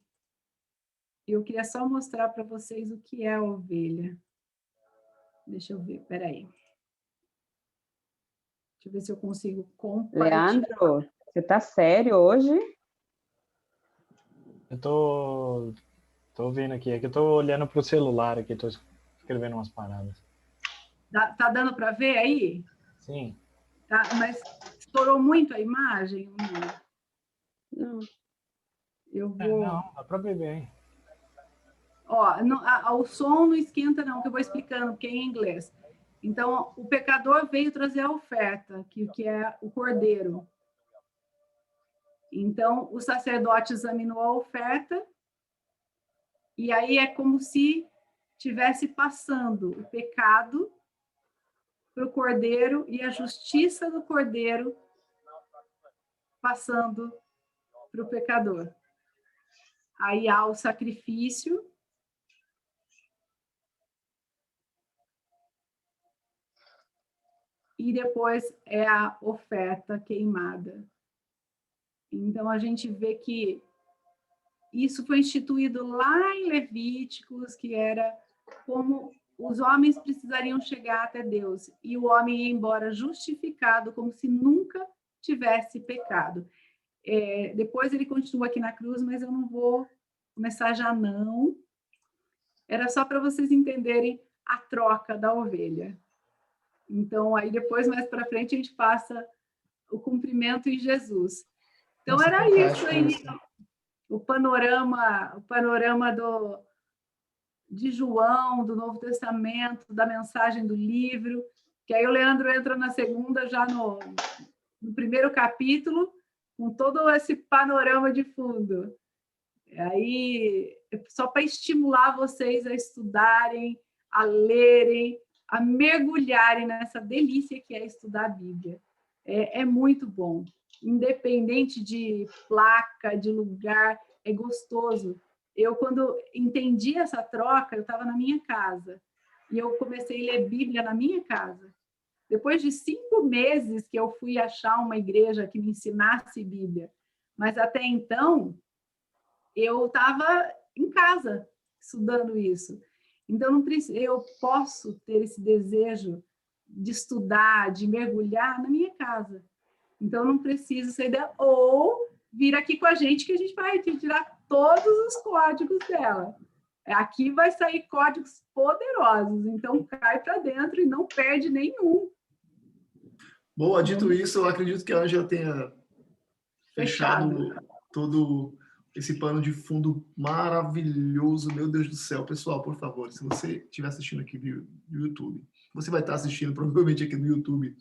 eu queria só mostrar para vocês o que é a ovelha. Deixa eu ver, peraí. Deixa eu ver se eu consigo compartilhar. Leandro, você está sério hoje? Eu tô vendo aqui, é que eu tô olhando pro celular aqui, tô escrevendo umas paradas. Tá dando para ver aí? Sim. Tá, mas estourou muito a imagem? Não. Eu vou... Não, dá para ver bem. O som não esquenta não, que eu vou explicando, porque é em inglês. Então, o pecador veio trazer a oferta, que é o cordeiro. Então, o sacerdote examinou a oferta, e aí é como se tivesse passando o pecado para o cordeiro e a justiça do cordeiro passando para o pecador. Aí há o sacrifício. E depois é a oferta queimada. Então, a gente vê que isso foi instituído lá em Levíticos, que era como os homens precisariam chegar até Deus, e o homem ia embora justificado, como se nunca tivesse pecado. Depois ele continua aqui na cruz, mas eu não vou começar já não. Era só para vocês entenderem a troca da ovelha. Então, aí depois, mais para frente, a gente passa o cumprimento em Jesus. Então, era isso aí, o panorama de João, do Novo Testamento, da mensagem do livro, que aí o Leandro entra na segunda, já no primeiro capítulo, com todo esse panorama de fundo. Aí, só para estimular vocês a estudarem, a lerem, a mergulharem nessa delícia que é estudar a Bíblia. É muito bom. Independente de placa, de lugar, é gostoso. Eu, quando entendi essa troca, eu estava na minha casa. E eu comecei a ler Bíblia na minha casa. Depois de 5 meses que eu fui achar uma igreja que me ensinasse Bíblia. Mas até então, eu estava em casa estudando isso. Então, eu posso ter esse desejo de estudar, de mergulhar na minha casa. Então, não preciso sair dela. Ou vir aqui com a gente, que a gente vai tirar todos os códigos dela. Aqui vai sair códigos poderosos. Então, cai para dentro e não perde nenhum. Boa, dito isso, eu acredito que a Ângela tenha fechado todo esse pano de fundo maravilhoso. Meu Deus do céu. Pessoal, por favor, se você estiver assistindo aqui do YouTube, você vai estar assistindo provavelmente aqui no YouTube,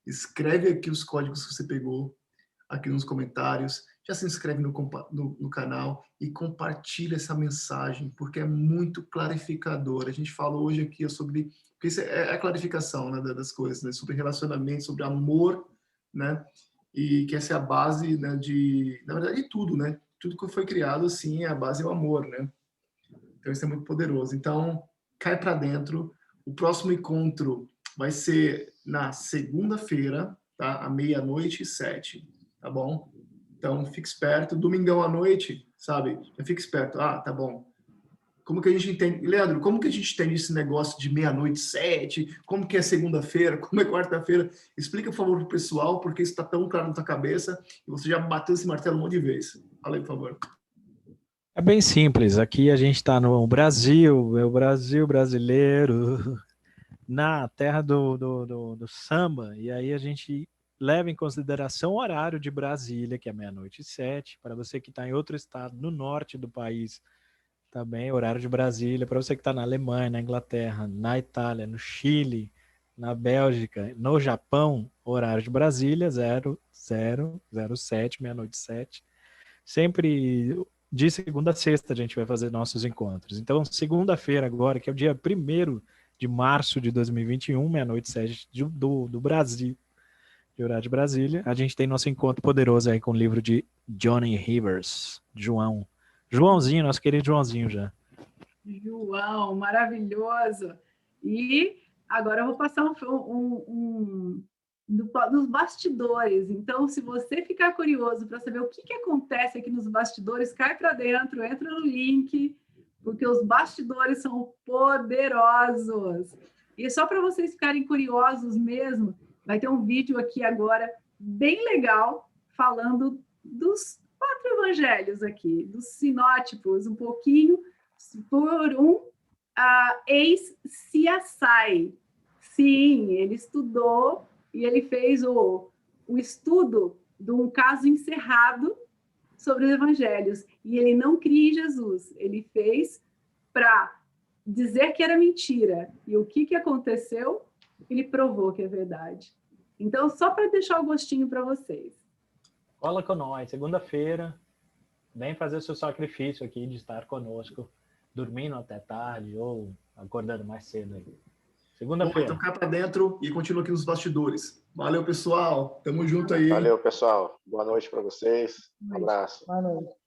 escreve aqui os códigos que você pegou aqui nos comentários, já se inscreve no canal e compartilha essa mensagem, porque é muito clarificador. A gente falou hoje aqui sobre... Porque isso é a clarificação, né, das coisas, né, sobre relacionamento, sobre amor, né? E que essa é a base, né, na verdade, de tudo, né? Tudo que foi criado, assim, a base é o amor, né? Então, isso é muito poderoso. Então, cai para dentro. O próximo encontro vai ser na segunda-feira, tá? À 00:07, tá bom? Então, fique esperto. Domingão à noite, sabe? Já fique esperto. Ah, tá bom. Como que a gente entende... Leandro, como que a gente entende esse negócio de 00:07? Como que é segunda-feira? Como é quarta-feira? Explica, por favor, pro pessoal, porque isso está tão claro na tua cabeça e você já bateu esse martelo um monte de vezes. Fala aí, por favor. É bem simples. Aqui a gente está no Brasil, é o Brasil brasileiro, na terra do samba, e aí a gente leva em consideração o horário de Brasília, que é 00:07. Para você que está em outro estado, no norte do país, também horário de Brasília. Para você que está na Alemanha, na Inglaterra, na Itália, no Chile, na Bélgica, no Japão, horário de Brasília, 00:07, 00:07. Sempre de segunda a sexta a gente vai fazer nossos encontros. Então, segunda-feira agora, que é o dia 1º de março de 2021, 00:07 do Brasil, de horário de Brasília, a gente tem nosso encontro poderoso aí com o livro de Johnny Rivers, Joãozinho, nosso querido Joãozinho já. João, maravilhoso. E agora eu vou passar dos bastidores. Então, se você ficar curioso para saber o que acontece aqui nos bastidores, cai para dentro, entra no link, porque os bastidores são poderosos. E só para vocês ficarem curiosos mesmo, vai ter um vídeo aqui agora bem legal falando dos 4 evangelhos aqui, dos sinótipos, um pouquinho por um ex-CSI. Sim, ele estudou e ele fez o estudo de um caso encerrado sobre os evangelhos. E ele não cria em Jesus, ele fez para dizer que era mentira. E o que aconteceu? Ele provou que é verdade. Então, só para deixar o gostinho para vocês. Cola com nós, segunda-feira, vem fazer o seu sacrifício aqui de estar conosco, dormindo até tarde ou acordando mais cedo aí. Segunda-feira. Então, cai para dentro e continua aqui nos bastidores. Valeu, pessoal. Tamo junto aí. Valeu, pessoal. Boa noite para vocês. Um abraço. Boa noite.